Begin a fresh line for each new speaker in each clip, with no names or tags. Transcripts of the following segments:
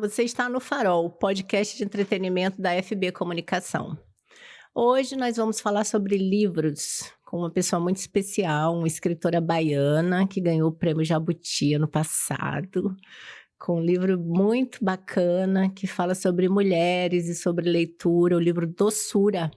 você está no Farol, podcast de entretenimento da FB Comunicação. Hoje nós vamos falar sobre livros com uma pessoa muito especial, uma escritora baiana que ganhou o prêmio Jabuti ano passado, com um livro muito bacana que fala sobre mulheres e sobre leitura, o livro Doçura.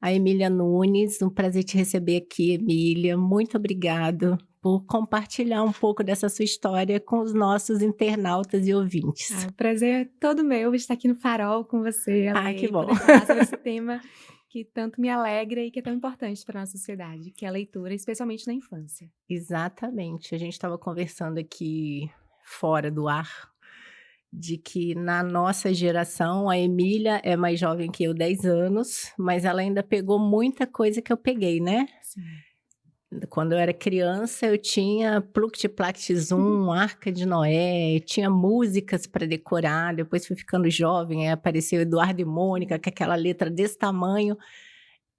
A Emília Nunes, um prazer te receber aqui, Emília. Muito obrigado por compartilhar um pouco dessa sua história com os nossos internautas e ouvintes.
O prazer é todo meu estar aqui no Farol com você, Ale,
que bom.
poder falar sobre esse tema que tanto me alegra e que é tão importante para a nossa sociedade, que é a leitura, especialmente na infância.
Exatamente. A gente estava conversando aqui fora do ar, de que na nossa geração, a Emília é mais jovem que eu, 10 anos, mas ela ainda pegou muita coisa que eu peguei, né?
Sim.
Quando eu era criança, eu tinha Pluct Plact Zum, Arca de Noé, tinha músicas para decorar. Depois fui ficando jovem, aí apareceu Eduardo e Mônica, com aquela letra desse tamanho.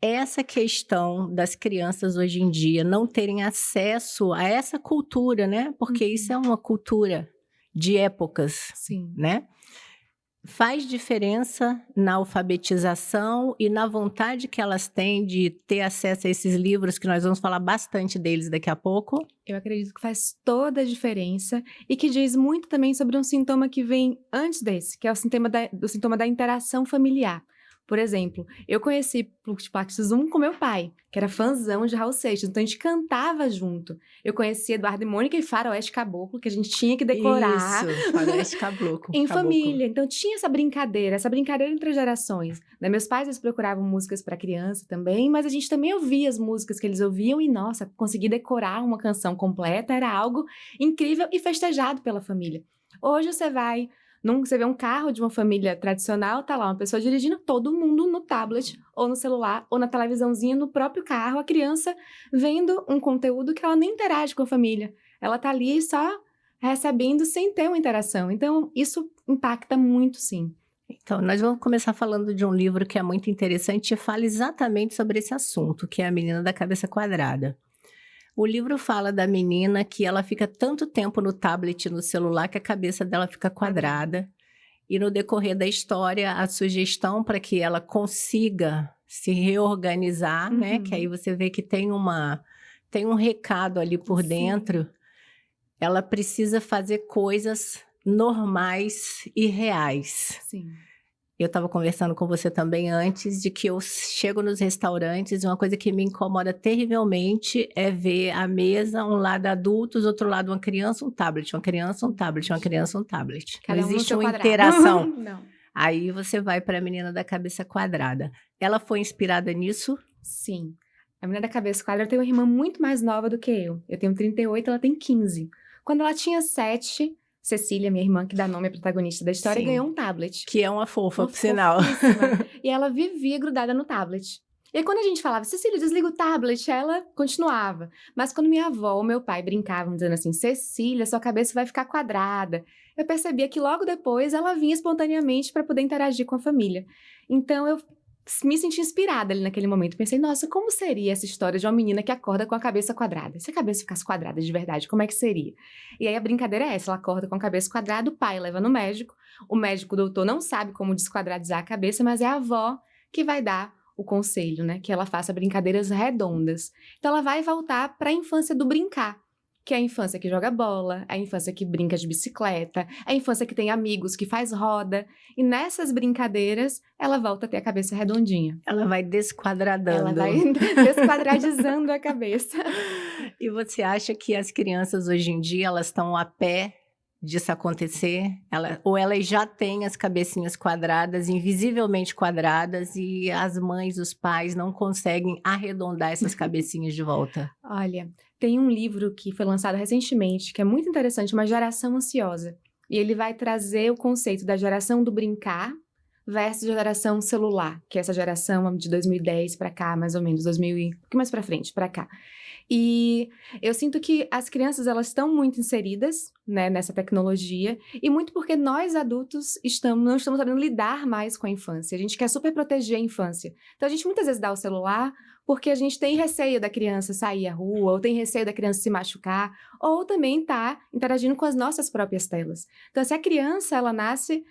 Essa questão das crianças hoje em dia não terem acesso a essa cultura, né? Porque isso é uma cultura de épocas,
Sim.
né? Faz diferença na alfabetização e na vontade que elas têm de ter acesso a esses livros, que nós vamos falar bastante deles daqui a pouco.
Eu acredito que faz toda a diferença e que diz muito também sobre um sintoma que vem antes desse, que é o sintoma da interação familiar. Por exemplo, eu conheci Pluct Plact Zum com meu pai, que era fãzão de Raul Seixas, então a gente cantava junto. Eu conheci Eduardo e Mônica e Faroeste Caboclo, que a gente tinha que decorar.
Isso, Faroeste Caboclo.
Em família, então tinha essa brincadeira entre gerações. Né? Meus pais, eles procuravam músicas para criança também, mas a gente também ouvia as músicas que eles ouviam e, nossa, conseguir decorar uma canção completa era algo incrível e festejado pela família. Hoje você vê um carro de uma família tradicional, tá lá uma pessoa dirigindo, todo mundo no tablet, ou no celular, ou na televisãozinha, no próprio carro, a criança vendo um conteúdo que ela nem interage com a família. Ela tá ali só recebendo sem ter uma interação. Então, isso impacta muito, sim.
Então, nós vamos começar falando de um livro que é muito interessante e fala exatamente sobre esse assunto, que é A Menina da Cabeça Quadrada. O livro fala da menina que ela fica tanto tempo no tablet, no celular, que a cabeça dela fica quadrada. E no decorrer da história, a sugestão para que ela consiga se reorganizar, né? Que aí você vê que tem um recado ali por dentro. Ela precisa fazer coisas normais e reais.
Sim.
Eu estava conversando com você também antes de que eu chego nos restaurantes e uma coisa que me incomoda terrivelmente é ver a mesa, um lado adultos, outro lado uma criança, um tablet, uma criança, um tablet, uma criança, um tablet.
Cada
não
um no
existe
seu
uma
quadrado.
interação.
Não.
Aí você vai para a Menina da Cabeça Quadrada. Ela foi inspirada nisso?
Sim. A Menina da Cabeça Quadrada tem uma irmã muito mais nova do que eu. Eu tenho 38, ela tem 15. Quando ela tinha 7... Cecília, minha irmã, que dá nome à protagonista da história, ganhou um tablet.
Que é uma fofa, por sinal.
E ela vivia grudada no tablet. E aí, quando a gente falava, Cecília, desliga o tablet, ela continuava. Mas quando minha avó ou meu pai brincavam, dizendo assim, Cecília, sua cabeça vai ficar quadrada, eu percebia que logo depois ela vinha espontaneamente para poder interagir com a família. Então, eu me senti inspirada ali naquele momento. Pensei, nossa, como seria essa história de uma menina que acorda com a cabeça quadrada? Se a cabeça ficasse quadrada de verdade, como é que seria? E aí a brincadeira é essa, ela acorda com a cabeça quadrada, o pai leva no médico, o médico, o doutor, não sabe como desquadradizar a cabeça, mas é a avó que vai dar o conselho, né? Que ela faça brincadeiras redondas. Então ela vai voltar para a infância do brincar. Que é a infância que joga bola, a infância que brinca de bicicleta, a infância que tem amigos, que faz roda. E nessas brincadeiras, ela volta a ter a cabeça redondinha.
Ela vai desquadradando.
Ela vai desquadradizando a cabeça.
E você acha que as crianças hoje em dia, elas estão a pé disso acontecer? Ou elas já têm as cabecinhas quadradas, invisivelmente quadradas, e as mães, os pais não conseguem arredondar essas cabecinhas de volta?
Olha, tem um livro que foi lançado recentemente, que é muito interessante, uma geração ansiosa. E ele vai trazer o conceito da geração do brincar versus a geração celular, que é essa geração de 2010 para cá, mais ou menos, 2000 e um pouquinho mais para frente, para cá. E eu sinto que as crianças, elas estão muito inseridas, né, nessa tecnologia, e muito porque nós adultos não estamos sabendo lidar mais com a infância. A gente quer super proteger a infância. Então a gente muitas vezes dá o celular porque a gente tem receio da criança sair à rua, ou tem receio da criança se machucar, ou também tá interagindo com as nossas próprias telas. Então se a criança, ela nasce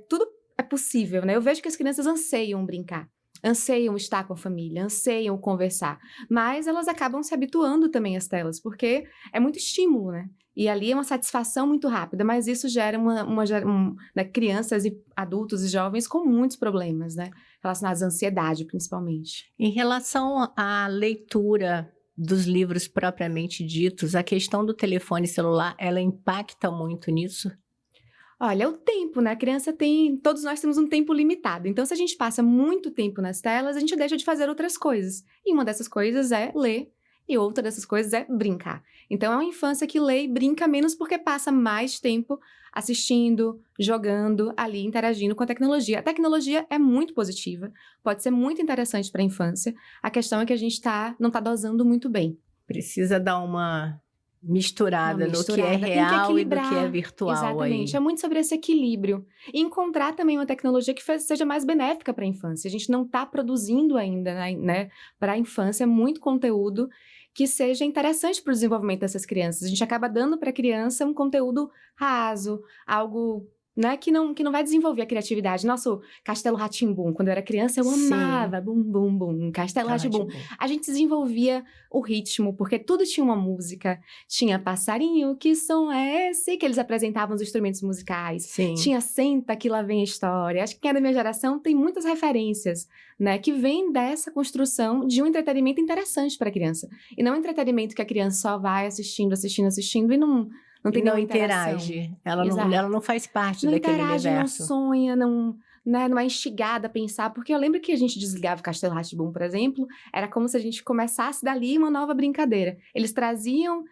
tudo é possível, né? Eu vejo que as crianças anseiam brincar. Anseiam estar com a família, anseiam conversar, mas elas acabam se habituando também às telas, porque é muito estímulo, né? E ali é uma satisfação muito rápida, mas isso gera né, crianças e adultos e jovens com muitos problemas, né? Relacionados à ansiedade, principalmente.
Em relação à leitura dos livros propriamente ditos, a questão do telefone celular, ela impacta muito nisso?
Olha, é o tempo, né? A criança todos nós temos um tempo limitado. Então, se a gente passa muito tempo nas telas, a gente deixa de fazer outras coisas. E uma dessas coisas é ler, e outra dessas coisas é brincar. Então, é uma infância que lê e brinca menos porque passa mais tempo assistindo, jogando ali, interagindo com a tecnologia. A tecnologia é muito positiva, pode ser muito interessante para a infância. A questão é que a gente não está dosando muito bem.
Precisa dar uma misturada no que é
Tem que
real e do que é
equilibrar.
virtual.
Exatamente.
Aí.
É muito sobre esse equilíbrio. E encontrar também uma tecnologia que seja mais benéfica para a infância. A gente não está produzindo ainda, né, para a infância muito conteúdo que seja interessante para o desenvolvimento dessas crianças. A gente acaba dando para a criança um conteúdo raso, algo, né, que não vai desenvolver a criatividade. Nosso Castelo Rá-Tim-Bum, quando eu era criança, eu amava. Bum, bum, bum, Castelo Rá-Tim-Bum. A gente desenvolvia o ritmo, porque tudo tinha uma música. Tinha passarinho, que som é esse? Que eles apresentavam os instrumentos musicais.
Sim.
Tinha Senta, que lá vem a história. Acho que quem é da minha geração tem muitas referências, né, que vem dessa construção de um entretenimento interessante para a criança. E não um entretenimento que a criança só vai assistindo e não tem nenhuma
interage.
Interação.
Ela não faz parte
não
daquele
interage,
universo.
Não sonha, não é instigada a pensar. Porque eu lembro que a gente desligava o Castelo Rá-Tim-Bum, por exemplo, era como se a gente começasse dali uma nova brincadeira. Eles traziam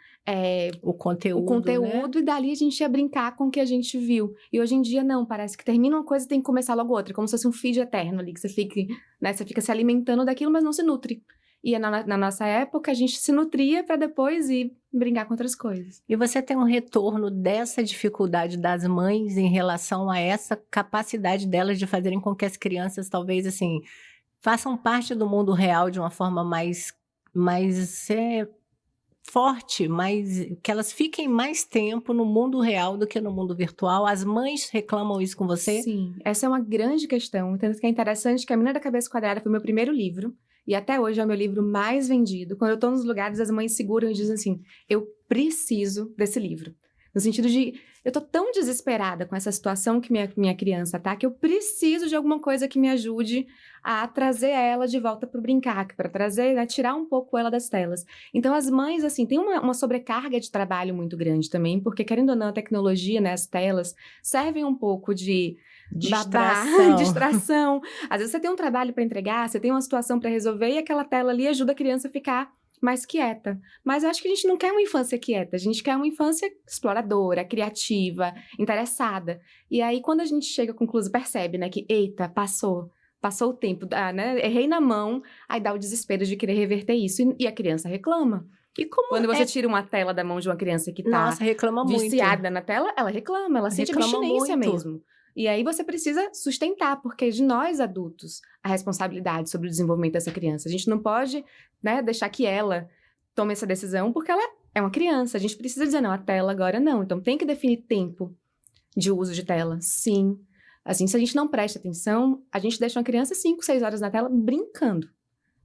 o conteúdo, né?
E dali a gente ia brincar com o que a gente viu. E hoje em dia não, parece que termina uma coisa e tem que começar logo outra, como se fosse um feed eterno ali, que você fica se alimentando daquilo, mas não se nutre. E na nossa época, a gente se nutria para depois ir brincar com outras coisas.
E você tem um retorno dessa dificuldade das mães em relação a essa capacidade delas de fazerem com que as crianças, talvez, assim, façam parte do mundo real de uma forma mais forte, que elas fiquem mais tempo no mundo real do que no mundo virtual? As mães reclamam isso com você?
Sim, essa é uma grande questão. Tanto que é interessante que A Menina da Cabeça Quadrada foi meu primeiro livro. E até hoje é o meu livro mais vendido. Quando eu tô nos lugares, as mães seguram e dizem assim, eu preciso desse livro. No sentido de, eu tô tão desesperada com essa situação que minha criança tá, que eu preciso de alguma coisa que me ajude a trazer ela de volta pro brincar, para trazer, né, tirar um pouco ela das telas. Então, as mães, assim, tem uma sobrecarga de trabalho muito grande também, porque, querendo ou não, a tecnologia, né, as telas, servem um pouco de distração. Às vezes você tem um trabalho para entregar, você tem uma situação para resolver e aquela tela ali ajuda a criança a ficar mais quieta. Mas eu acho que a gente não quer uma infância quieta, a gente quer uma infância exploradora, criativa, interessada. E aí, quando a gente chega à conclusão, percebe, né, que, eita, passou o tempo, né, errei na mão, aí dá o desespero de querer reverter isso. E a criança reclama. E quando você tira uma tela da mão de uma criança que tá viciada na tela, ela reclama, ela sente abstinência mesmo. E aí você precisa sustentar, porque é de nós adultos a responsabilidade sobre o desenvolvimento dessa criança. A gente não pode, né, deixar que ela tome essa decisão, porque ela é uma criança. A gente precisa dizer, não, a tela agora não. Então tem que definir tempo de uso de tela, sim. Assim, se a gente não presta atenção, a gente deixa uma criança 5, 6 horas na tela brincando.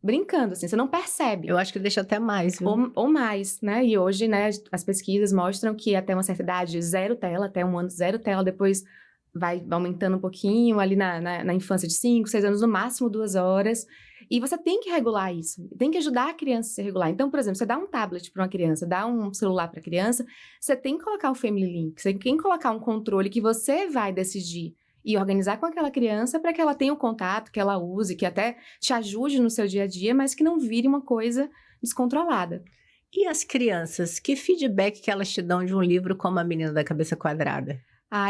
Brincando, assim, você não percebe.
Eu acho que deixa até mais, viu?
Ou mais, né? E hoje, né, as pesquisas mostram que até uma certa idade, 0 tela, até 1 ano, 0 tela, depois vai aumentando um pouquinho, ali na infância de 5, 6 anos, no máximo 2 horas. E você tem que regular isso, tem que ajudar a criança a se regular. Então, por exemplo, você dá um tablet para uma criança, dá um celular para a criança, você tem que colocar o Family Link, você tem que colocar um controle que você vai decidir e organizar com aquela criança para que ela tenha o contato, que ela use, que até te ajude no seu dia a dia, mas que não vire uma coisa descontrolada.
E as crianças, que feedback que elas te dão de um livro como A Menina da Cabeça Quadrada?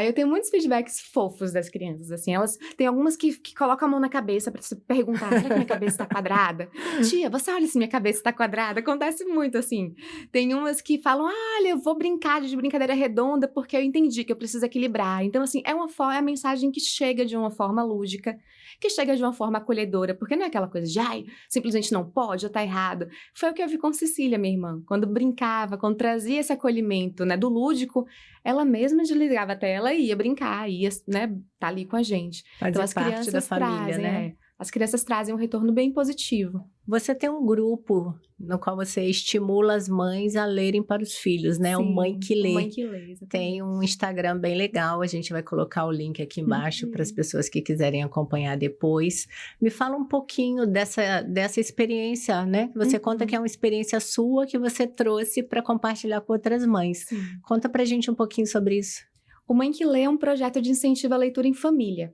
Eu tenho muitos feedbacks fofos das crianças, assim, elas tem algumas que colocam a mão na cabeça pra se perguntar, será que minha cabeça tá quadrada? Tia, você olha se minha cabeça tá quadrada, acontece muito, assim. Tem umas que falam, olha, eu vou brincar de brincadeira redonda porque eu entendi que eu preciso equilibrar. Então, assim, é a mensagem que chega de uma forma lúdica, que chega de uma forma acolhedora, porque não é aquela coisa de, ai, simplesmente não pode ou tá errado. Foi o que eu vi com Cecília, minha irmã, quando brincava, quando trazia esse acolhimento, né, do lúdico, ela mesma desligava a tela e ia brincar, ia, né, tá ali com a gente.
Fazer
Então as
parte da
crianças
família,
trazem,
né?
as crianças trazem um retorno bem positivo.
Você tem um grupo no qual você estimula as mães a lerem para os filhos, né? O Mãe que
o
Lê.
Mãe que Lê, exatamente.
Tem um Instagram bem legal, a gente vai colocar o link aqui embaixo para as pessoas que quiserem acompanhar depois. Me fala um pouquinho dessa experiência, né? Você conta que é uma experiência sua que você trouxe para compartilhar com outras mães.
Sim.
Conta pra gente um pouquinho sobre isso.
O Mãe que Lê é um projeto de incentivo à leitura em família.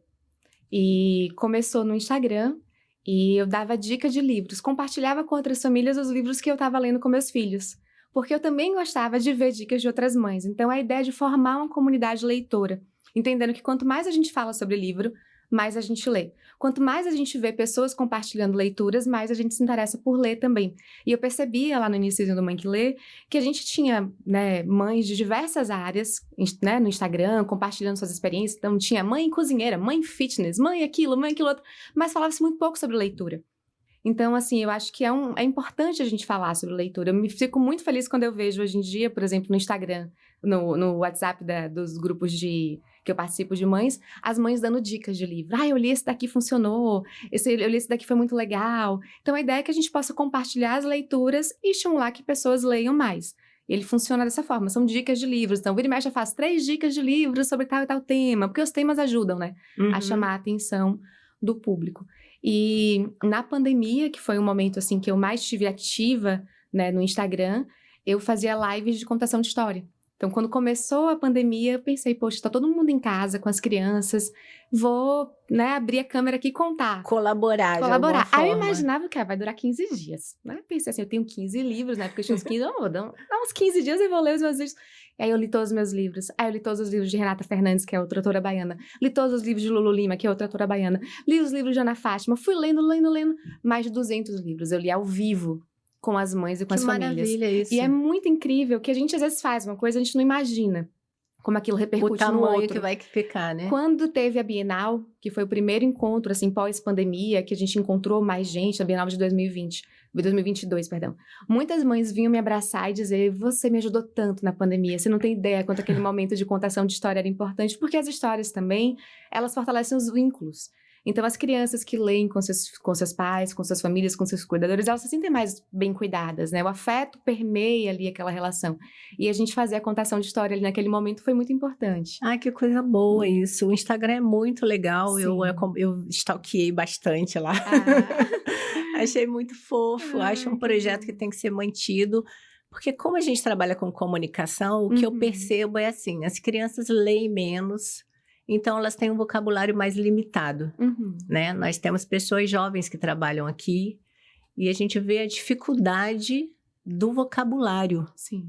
E começou no Instagram, e eu dava dica de livros, compartilhava com outras famílias os livros que eu estava lendo com meus filhos, porque eu também gostava de ver dicas de outras mães. Então, a ideia de formar uma comunidade leitora, entendendo que quanto mais a gente fala sobre livro, mais a gente lê. Quanto mais a gente vê pessoas compartilhando leituras, mais a gente se interessa por ler também. E eu percebia lá no início do Mãe que Lê que a gente tinha, né, mães de diversas áreas, né, no Instagram, compartilhando suas experiências. Então tinha mãe cozinheira, mãe fitness, mãe aquilo outro, mas falava-se muito pouco sobre leitura. Então, assim, eu acho que é importante a gente falar sobre leitura. Eu me fico muito feliz quando eu vejo hoje em dia, por exemplo, no Instagram, no WhatsApp dos grupos que eu participo de mães, as mães dando dicas de livro. Eu li esse daqui, funcionou. Eu li esse daqui, foi muito legal. Então, a ideia é que a gente possa compartilhar as leituras e estimular que pessoas leiam mais. Ele funciona dessa forma, são dicas de livros. Então, vira e mexe, eu faço 3 dicas de livros sobre tal e tal tema, porque os temas ajudam, né, a chamar a atenção do público. E na pandemia, que foi um momento assim que eu mais estive ativa, né, no Instagram, eu fazia lives de contação de história. Então, quando começou a pandemia, eu pensei, poxa, tá todo mundo em casa com as crianças, vou, né, abrir a câmera aqui e contar.
Colaborar.
Aí eu imaginava que vai durar 15 dias, né? Pensei assim, eu tenho 15 livros, né? Porque eu tinha uns 15, vou dar uns 15 dias eu vou ler os meus livros. Aí eu li todos os meus livros. Aí eu li todos os livros de Renata Fernandes, que é outra autora baiana. Li todos os livros de Lulu Lima, que é outra autora baiana. Li os livros de Ana Fátima. Fui lendo. Mais de 200 livros. Eu li ao vivo com as mães e com as famílias.
Maravilha isso.
E é muito incrível que a gente às vezes faz uma coisa, a gente não imagina como aquilo repercute no outro.
O tamanho que vai ficar, né?
Quando teve a Bienal, que foi o primeiro encontro, assim, pós-pandemia, que a gente encontrou mais gente, a Bienal de 2022, perdão. Muitas mães vinham me abraçar e dizer, você me ajudou tanto na pandemia, você não tem ideia quanto aquele momento de contação de história era importante, porque as histórias também, elas fortalecem os vínculos. Então, as crianças que leem com seus pais, com suas famílias, com seus cuidadores, elas se sentem mais bem cuidadas, né? O afeto permeia ali aquela relação. E a gente fazer a contação de história ali naquele momento foi muito importante.
Que coisa boa isso. O Instagram é muito legal. Eu stalkeei bastante lá. Achei muito fofo. Acho um projeto que tem que ser mantido. Porque como a gente trabalha com comunicação, o que eu percebo é assim, as crianças leem menos, então elas têm um vocabulário mais limitado, né? Nós temos pessoas jovens que trabalham aqui e a gente vê a dificuldade do vocabulário.
Sim.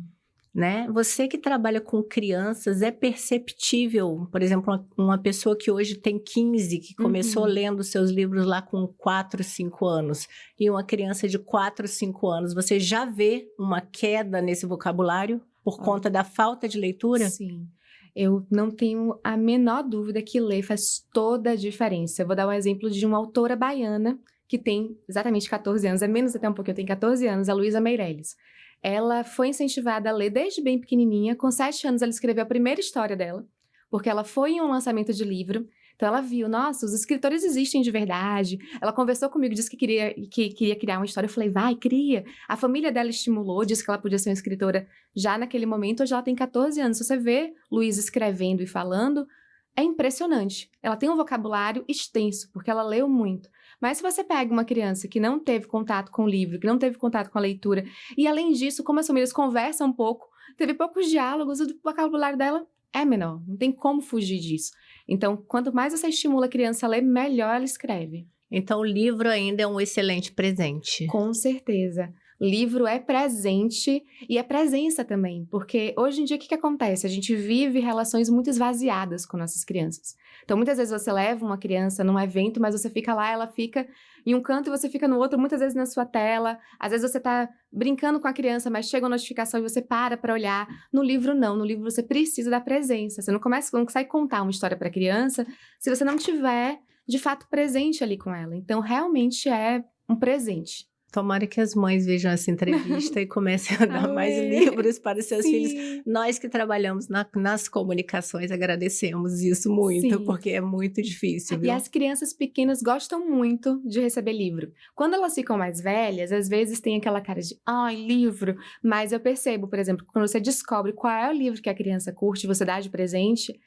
Né? Você que trabalha com crianças, é perceptível, por exemplo, uma pessoa que hoje tem 15, que começou lendo seus livros lá com 4, 5 anos, e uma criança de 4, 5 anos, você já vê uma queda nesse vocabulário por conta da falta de leitura?
Sim. Eu não tenho a menor dúvida que ler faz toda a diferença. Eu vou dar um exemplo de uma autora baiana que tem exatamente 14 anos, é menos até um pouquinho, tem 14 anos, a Luísa Meirelles. Ela foi incentivada a ler desde bem pequenininha. Com 7 anos, ela escreveu a primeira história dela, porque ela foi em um lançamento de livro. Então, ela viu, nossa, os escritores existem de verdade. Ela conversou comigo, disse que queria criar uma história. Eu falei, vai, cria. A família dela estimulou, disse que ela podia ser uma escritora já naquele momento. Hoje ela tem 14 anos. Se você vê Luísa escrevendo e falando, é impressionante. Ela tem um vocabulário extenso, porque ela leu muito. Mas se você pega uma criança que não teve contato com o livro, que não teve contato com a leitura, e além disso, como as famílias conversam um pouco, teve poucos diálogos, o vocabulário dela é menor. Não tem como fugir disso. Então, quanto mais você estimula a criança a ler, melhor ela escreve.
Então, o livro ainda é um excelente presente.
Com certeza. Livro é presente e é presença também, porque hoje em dia o que acontece? A gente vive relações muito esvaziadas com nossas crianças. Então, muitas vezes você leva uma criança num evento, mas você fica lá, ela fica em um canto e você fica no outro, muitas vezes na sua tela. Às vezes você tá brincando com a criança, mas chega uma notificação e você para olhar. No livro, não. No livro você precisa da presença. Você não consegue contar uma história para a criança se você não tiver de fato, presente ali com ela. Então, realmente é um presente.
Tomara que as mães vejam essa entrevista e comecem a dar mais
Amém.
livros para os seus filhos.
Sim.
Nós que trabalhamos nas comunicações agradecemos isso muito,
Sim.
porque é muito difícil,
E
viu?
as crianças pequenas gostam muito de receber livro. Quando elas ficam mais velhas, às vezes tem aquela cara de, ai, livro. Mas eu percebo, por exemplo, quando você descobre qual é o livro que a criança curte, você dá de presente,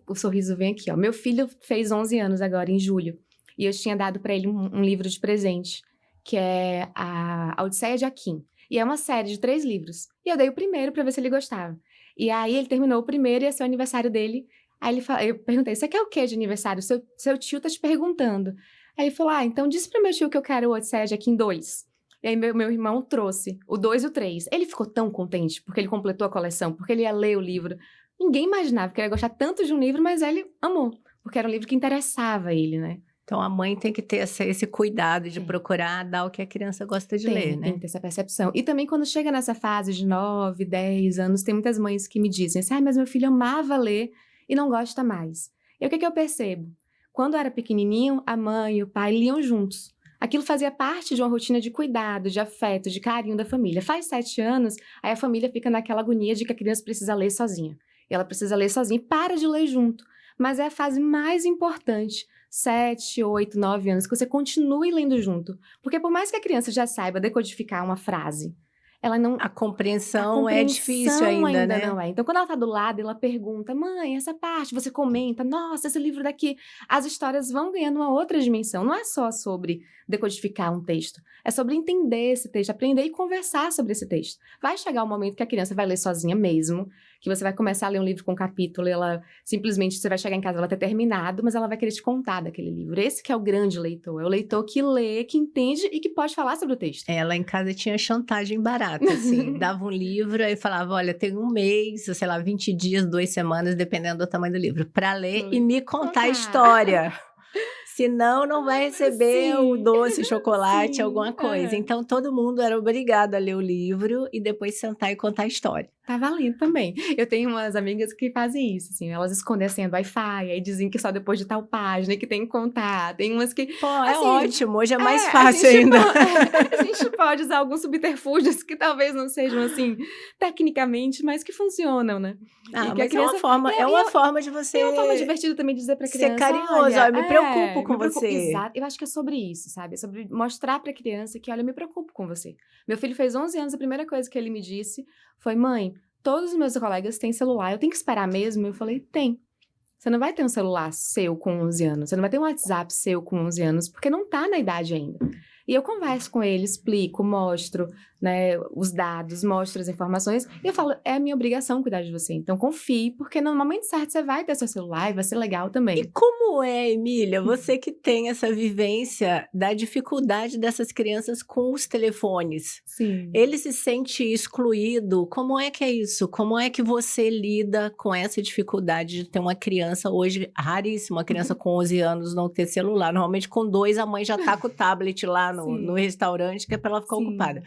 o sorriso vem aqui, ó. Meu filho fez 11 anos agora, em julho. E eu tinha dado para ele um livro de presente, que é a Odisseia de Aquim. E é uma série de 3 livros. E eu dei o primeiro para ver se ele gostava. E aí ele terminou o primeiro e esse é o aniversário dele. Aí eu perguntei, você quer o que de aniversário? Seu tio tá te perguntando. Aí ele falou, então diz pro meu tio que eu quero o Odisseia de Aquim 2. E aí meu irmão trouxe o 2 e o 3. Ele ficou tão contente, porque ele completou a coleção, porque ele ia ler o livro. Ninguém imaginava que ele ia gostar tanto de um livro, mas ele amou, porque era um livro que interessava ele, né?
Então, a mãe tem que ter esse cuidado de
Tem.
procurar dar o que a criança gosta de ler, né?
Tem que ter essa percepção. E também quando chega nessa fase de 9, 10 anos, tem muitas mães que me dizem assim, mas meu filho amava ler e não gosta mais. E o que eu percebo? Quando era pequenininho, a mãe e o pai liam juntos. Aquilo fazia parte de uma rotina de cuidado, de afeto, de carinho da família. Faz 7 anos, aí a família fica naquela agonia de que a criança precisa ler sozinha. E ela precisa ler sozinha e para de ler junto. Mas é a fase mais importante, 7, 8, 9 anos, que você continue lendo junto. Porque por mais que a criança já saiba decodificar uma frase, ela não...
A compreensão é difícil ainda, né?
não é. Então, quando ela tá do lado, ela pergunta, mãe, essa parte, você comenta, nossa, esse livro daqui. As histórias vão ganhando uma outra dimensão. Não é só sobre decodificar um texto. É sobre entender esse texto, aprender e conversar sobre esse texto. Vai chegar um momento que a criança vai ler sozinha mesmo, que você vai começar a ler um livro com um capítulo e ela simplesmente, você vai chegar em casa, ela ter terminado, mas ela vai querer te contar daquele livro. Esse que é o grande leitor. É o leitor que lê, que entende e que pode falar sobre o texto.
Ela em casa tinha chantagem barata, assim. Dava um livro e falava, olha, tem um mês, sei lá, 20 dias, 2 semanas, dependendo do tamanho do livro, para ler e me contar a história. Senão, não vai receber o doce, chocolate, alguma coisa. Então, todo mundo era obrigado a ler o livro e depois sentar e contar a história.
Tá valendo também. Eu tenho umas amigas que fazem isso, assim, elas escondem a senha do Wi-Fi, aí dizem que só depois de tal página que tem que contar. Tem umas que...
Pô, é
assim,
ótimo, hoje é mais fácil ainda.
A gente pode usar alguns subterfúgios que talvez não sejam, assim, tecnicamente, mas que funcionam, né?
Ah,
mas
é uma forma de você...
É uma forma divertida também de dizer pra criança,
ser carinhoso, olha, me preocupo com você.
Exato, eu acho que é sobre isso, sabe? É sobre mostrar pra criança que, olha, eu me preocupo com você. Meu filho fez 11 anos, a primeira coisa que ele me disse foi, mãe, todos os meus colegas têm celular, eu tenho que esperar mesmo? Eu falei, tem. Você não vai ter um celular seu com 11 anos, você não vai ter um WhatsApp seu com 11 anos, porque não tá na idade ainda. E eu converso com ele, explico, mostro, né, os dados, mostro as informações, e eu falo, é a minha obrigação cuidar de você, então confie, porque no momento certo você vai ter seu celular e vai ser legal também.
E como é, Emília, você que tem essa vivência da dificuldade dessas crianças com os telefones?
Sim.
Ele se sente excluído? Como é que é isso? Como é que você lida com essa dificuldade de ter uma criança hoje, raríssima, uma criança com 11 anos não ter celular? Normalmente com 2 a mãe já tá com o tablet lá no restaurante, que é para ela ficar ocupada.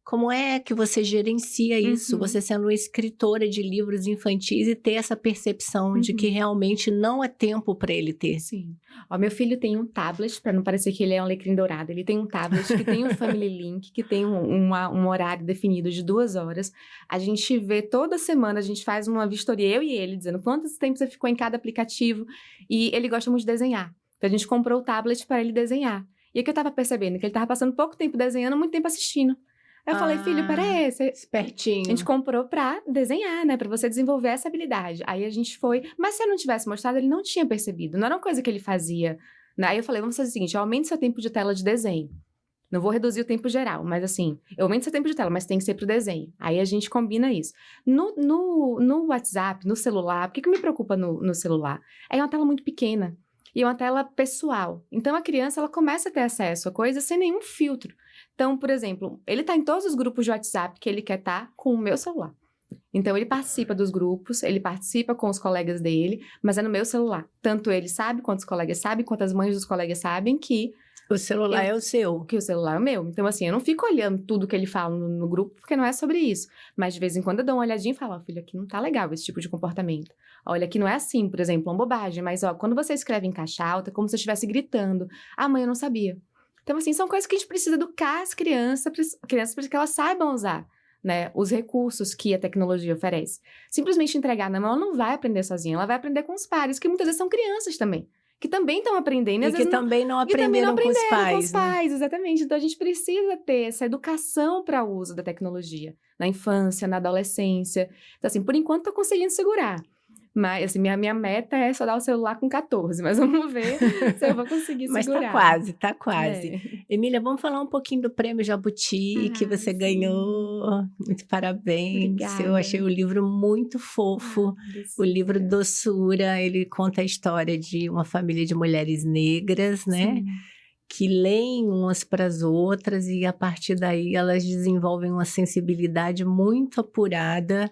Como é que você gerencia isso, você sendo uma escritora de livros infantis e ter essa percepção de que realmente não é tempo para ele ter?
Sim. Ó, meu filho tem um tablet, para não parecer que ele é um alecrim dourado, ele tem um tablet que tem um Family Link, que tem um horário definido de 2 horas. A gente vê toda semana, a gente faz uma vistoria, eu e ele, dizendo quanto tempo você ficou em cada aplicativo. E ele gosta muito de desenhar. Então a gente comprou o tablet para ele desenhar. E o que eu tava percebendo? Que ele tava passando pouco tempo desenhando, muito tempo assistindo. Aí eu falei, filho, peraí,
espertinho.
A gente comprou pra desenhar, né? Pra você desenvolver essa habilidade. Aí a gente foi... Mas se eu não tivesse mostrado, ele não tinha percebido. Não era uma coisa que ele fazia. Aí eu falei, vamos fazer o seguinte, aumente seu tempo de tela de desenho. Não vou reduzir o tempo geral, mas assim, eu aumento seu tempo de tela, mas tem que ser pro desenho. Aí a gente combina isso. No WhatsApp, no celular, o que me preocupa no celular? É uma tela muito pequena. E é uma tela pessoal. Então, a criança, ela começa a ter acesso a coisas sem nenhum filtro. Então, por exemplo, ele tá em todos os grupos de WhatsApp que ele quer estar com o meu celular. Então, ele participa dos grupos, ele participa com os colegas dele, mas é no meu celular. Tanto ele sabe, quanto os colegas sabem, quanto as mães dos colegas sabem que
O celular é o seu.
Que o celular é o meu. Então, assim, eu não fico olhando tudo que ele fala no grupo, porque não é sobre isso. Mas, de vez em quando, eu dou uma olhadinha e falo, ó, filho, aqui não tá legal esse tipo de comportamento. Olha, aqui não é assim, por exemplo, uma bobagem. Mas, ó, quando você escreve em caixa alta, é como se eu estivesse gritando. Ah, mãe, eu não sabia. Então, assim, são coisas que a gente precisa educar as crianças para que elas saibam usar, né, os recursos que a tecnologia oferece. Simplesmente entregar na mão, ela não vai aprender sozinha, ela vai aprender com os pares, que muitas vezes são crianças também, que também estão aprendendo.
E
às
que
vezes
também não
e também não
aprenderam com os
aprenderam com os
pais, né?
pais, exatamente. Então, a gente precisa ter essa educação para o uso da tecnologia, na infância, na adolescência. Então, assim, por enquanto, estou conseguindo segurar. Mas, assim, minha meta é só dar o celular com 14, mas vamos ver se eu vou conseguir
Mas
segurar.
tá quase.
É.
Emília, vamos falar um pouquinho do Prêmio Jabuti que você
sim.
ganhou. Muito parabéns.
Obrigada.
Eu achei o livro muito fofo. O livro Doçura, ele conta a história de uma família de mulheres negras, né?
Sim.
Que leem umas para as outras e a partir daí elas desenvolvem uma sensibilidade muito apurada.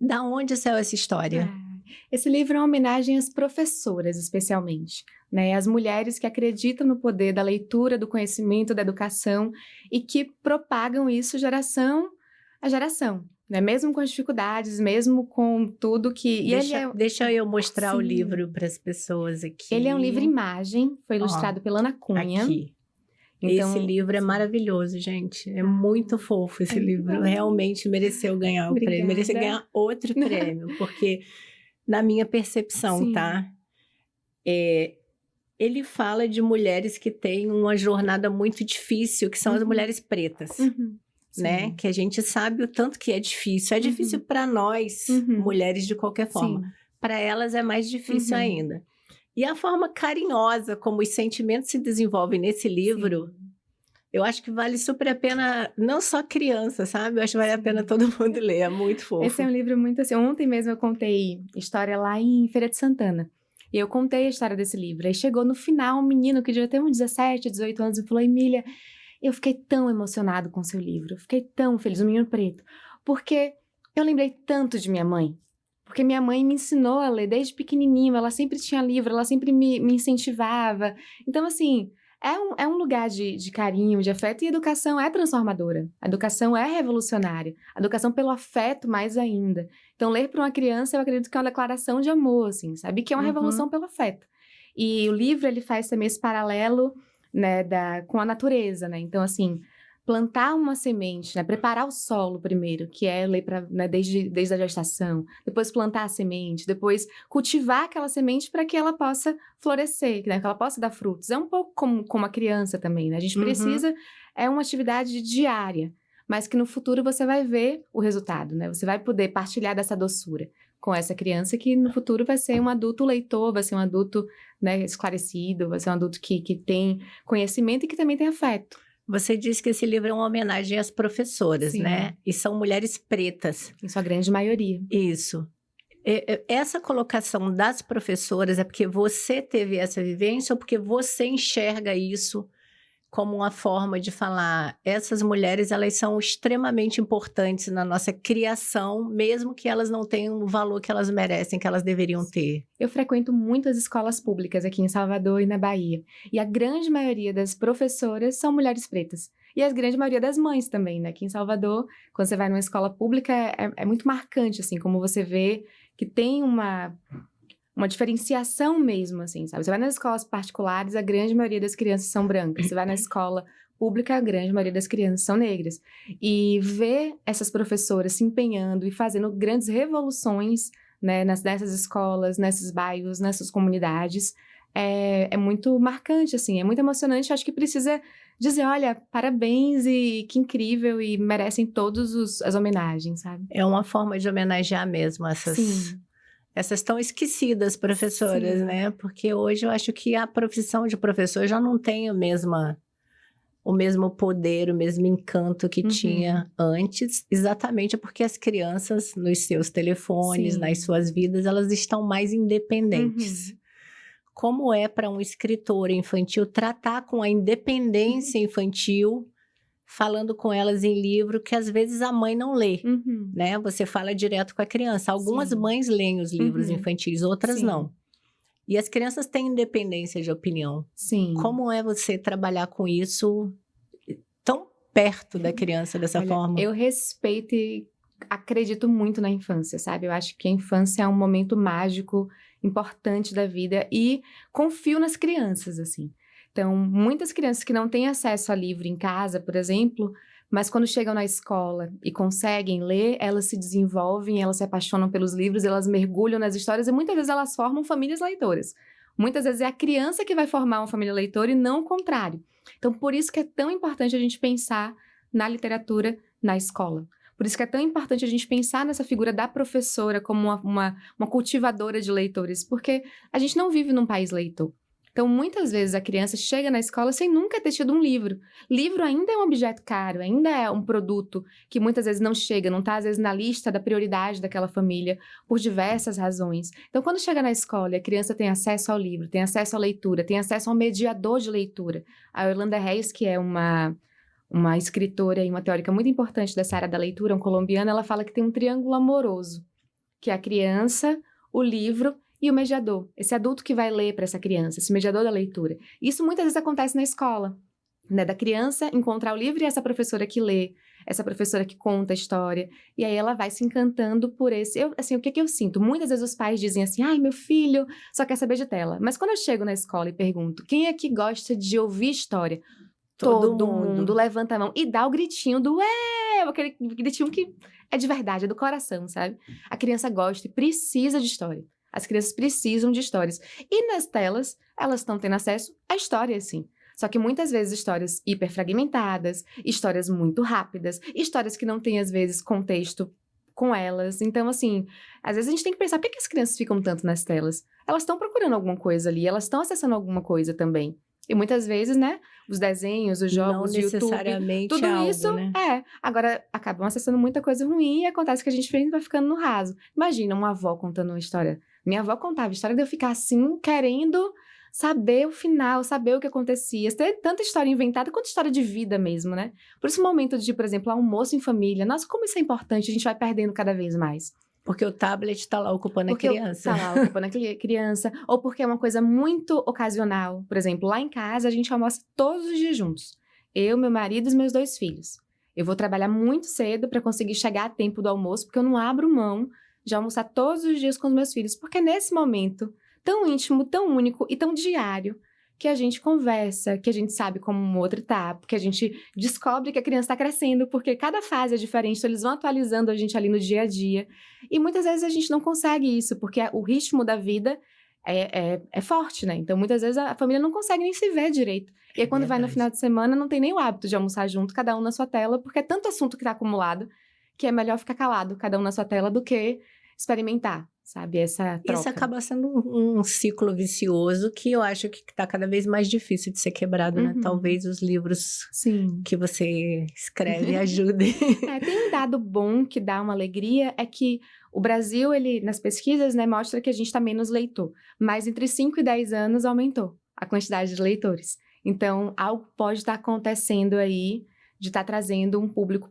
Da onde saiu essa história?
Esse livro é uma homenagem às professoras, especialmente, né? As mulheres que acreditam no poder da leitura, do conhecimento, da educação e que propagam isso geração a geração, né? Mesmo com as dificuldades, mesmo com tudo que...
Deixa eu mostrar o
Sim.
livro para as pessoas aqui.
Ele é um livro-imagem, foi ilustrado pela Ana Cunha.
Aqui.
Então,
esse livro é maravilhoso, gente. É muito fofo esse livro.
bom.
Realmente mereceu ganhar o prêmio. Mereceu ganhar outro prêmio, porque, na minha percepção,
Sim.
tá? Ele fala de mulheres que têm uma jornada muito difícil, que são as mulheres pretas, né?
Sim.
Que a gente sabe o tanto que é difícil. É difícil para nós, mulheres, de qualquer forma.
Sim.
Para elas é mais difícil ainda. E a forma carinhosa como os sentimentos se desenvolvem nesse livro,
Sim.
eu acho que vale super a pena, não só criança, sabe? Eu acho que vale a pena todo mundo ler, é muito fofo.
Esse é um livro muito assim. Ontem mesmo eu contei história lá em Feira de Santana. E eu contei a história desse livro. Aí chegou no final um menino que devia ter uns 17, 18 anos e falou: Emília, eu fiquei tão emocionado com o seu livro. Eu fiquei tão feliz, um menino preto. Porque eu lembrei tanto de minha mãe. Porque minha mãe me ensinou a ler desde pequenininho. Ela sempre tinha livro, ela sempre me incentivava. Então, assim... É um lugar de carinho, de afeto, e a educação é transformadora. A educação é revolucionária. A educação pelo afeto, mais ainda. Então, ler para uma criança, eu acredito que é uma declaração de amor, assim, sabe? Que é uma revolução pelo afeto. E o livro, ele faz também esse paralelo, né, com a natureza, né? Então, assim, plantar uma semente, né? Preparar o solo primeiro, que é ler né, desde a gestação. Depois plantar a semente. Depois cultivar aquela semente para que ela possa florescer, né? Que ela possa dar frutos. É um pouco como a criança também, né? A gente precisa... É uma atividade diária, mas que no futuro você vai ver o resultado, né? Você vai poder partilhar dessa doçura com essa criança que no futuro vai ser um adulto leitor, vai ser um adulto, né, esclarecido, vai ser um adulto que tem conhecimento e que também tem afeto.
Você disse que esse livro é uma homenagem às professoras,
Sim.
né? E são mulheres pretas.
Em sua grande maioria.
Isso. Essa colocação das professoras é porque você teve essa vivência ou porque você enxerga isso como uma forma de falar, essas mulheres, elas são extremamente importantes na nossa criação, mesmo que elas não tenham o valor que elas merecem, que elas deveriam ter?
Eu frequento muitas escolas públicas aqui em Salvador e na Bahia. E a grande maioria das professoras são mulheres pretas. E a grande maioria das mães também, né? Aqui em Salvador, quando você vai numa escola pública, é muito marcante, assim, como você vê que tem uma diferenciação mesmo, assim, sabe? Você vai nas escolas particulares, a grande maioria das crianças são brancas. Você vai na escola pública, a grande maioria das crianças são negras. E ver essas professoras se empenhando e fazendo grandes revoluções, né, nessas escolas, nesses bairros, nessas comunidades, é muito marcante, assim, é muito emocionante. Acho que precisa dizer, olha, parabéns e que incrível, e merecem todas as homenagens, sabe?
É uma forma de homenagear mesmo essas tão esquecidas professoras,
Sim.
né? Porque hoje eu acho que a profissão de professor já não tem o mesmo poder, o mesmo encanto que tinha antes, exatamente porque as crianças, nos seus telefones, nas suas vidas, elas estão mais independentes. Como é para um escritor infantil tratar com a independência infantil, falando com elas em livro que às vezes a mãe não lê, né? Você fala direto com a criança. Algumas mães leem os livros infantis, outras não. E as crianças têm independência de opinião.
Sim.
Como é você trabalhar com isso tão perto da criança dessa
Olha,
forma?
eu respeito e acredito muito na infância, sabe? Eu acho que a infância é um momento mágico, importante da vida e confio nas crianças, assim. Então, muitas crianças que não têm acesso a livro em casa, por exemplo, mas quando chegam na escola e conseguem ler, elas se desenvolvem, elas se apaixonam pelos livros, elas mergulham nas histórias e muitas vezes elas formam famílias leitoras. Muitas vezes é a criança que vai formar uma família leitora e não o contrário. Então, por isso que é tão importante a gente pensar na literatura na escola. Por isso que é tão importante a gente pensar nessa figura da professora como uma cultivadora de leitores, porque a gente não vive num país leitor. Então, muitas vezes a criança chega na escola sem nunca ter tido um livro. Livro ainda é um objeto caro, ainda é um produto que muitas vezes não chega, não está às vezes na lista da prioridade daquela família, por diversas razões. Então, quando chega na escola e a criança tem acesso ao livro, tem acesso à leitura, tem acesso ao mediador de leitura. A Yolanda Reis, que é uma escritora e uma teórica muito importante dessa área da leitura, colombiana, ela fala que tem um triângulo amoroso, que é a criança, o livro e o mediador. Esse adulto que vai ler para essa criança, esse mediador da leitura. Isso muitas vezes acontece na escola, né? Da criança encontrar o livro e essa professora que lê, essa professora que conta a história, e aí ela vai se encantando por esse... assim, o que eu sinto? Muitas vezes os pais dizem assim, ai, meu filho só quer saber de tela. Mas quando eu chego na escola e pergunto, quem é que gosta de ouvir história? Todo mundo levanta a mão e dá o gritinho do aquele gritinho que é de verdade, é do coração, sabe? A criança gosta e precisa de história. As crianças precisam de histórias. E nas telas, elas estão tendo acesso a histórias, sim. Só que muitas vezes histórias hiperfragmentadas, histórias muito rápidas, histórias que não têm, às vezes, contexto com elas. Então, assim, às vezes a gente tem que pensar, por que as crianças ficam tanto nas telas? Elas estão procurando alguma coisa ali, elas estão acessando alguma coisa também. E muitas vezes, né, os desenhos, os jogos, o YouTube, tudo isso,
né?
agora acabam acessando muita coisa ruim e acontece que a gente vai ficando no raso. Imagina uma avó contando uma história. Minha avó contava a história de eu ficar assim, querendo saber o final, saber o que acontecia. Tem tanta história inventada quanto história de vida mesmo, né? Por isso o momento de, por exemplo, almoço em família, nossa, como isso é importante, a gente vai perdendo cada vez mais.
Porque o tablet está lá ocupando a criança.
Está lá ocupando a criança. Ou porque é uma coisa muito ocasional. Por exemplo, lá em casa a gente almoça todos os dias juntos. Eu, meu marido e os meus 2 filhos. Eu vou trabalhar muito cedo para conseguir chegar a tempo do almoço, porque eu não abro mão de almoçar todos os dias com os meus filhos. Porque é nesse momento tão íntimo, tão único e tão diário que a gente conversa, que a gente sabe como um outro tá, porque a gente descobre que a criança está crescendo, porque cada fase é diferente, então eles vão atualizando a gente ali no dia a dia. E muitas vezes a gente não consegue isso, porque o ritmo da vida é forte, né? Então muitas vezes a família não consegue nem se ver direito. E aí quando vai no final de semana, não tem nem o hábito de almoçar junto, cada um na sua tela, porque é tanto assunto que tá acumulado, que é melhor ficar calado, cada um na sua tela, do que experimentar, sabe? Essa troca.
Isso acaba sendo um ciclo vicioso que eu acho que está cada vez mais difícil de ser quebrado, né? Talvez os livros que você escreve ajudem.
Tem um dado bom que dá uma alegria, é que o Brasil, ele, nas pesquisas, né, mostra que a gente está menos leitor. Mas entre 5 e 10 anos aumentou a quantidade de leitores. Então, algo pode estar acontecendo aí de estar trazendo um público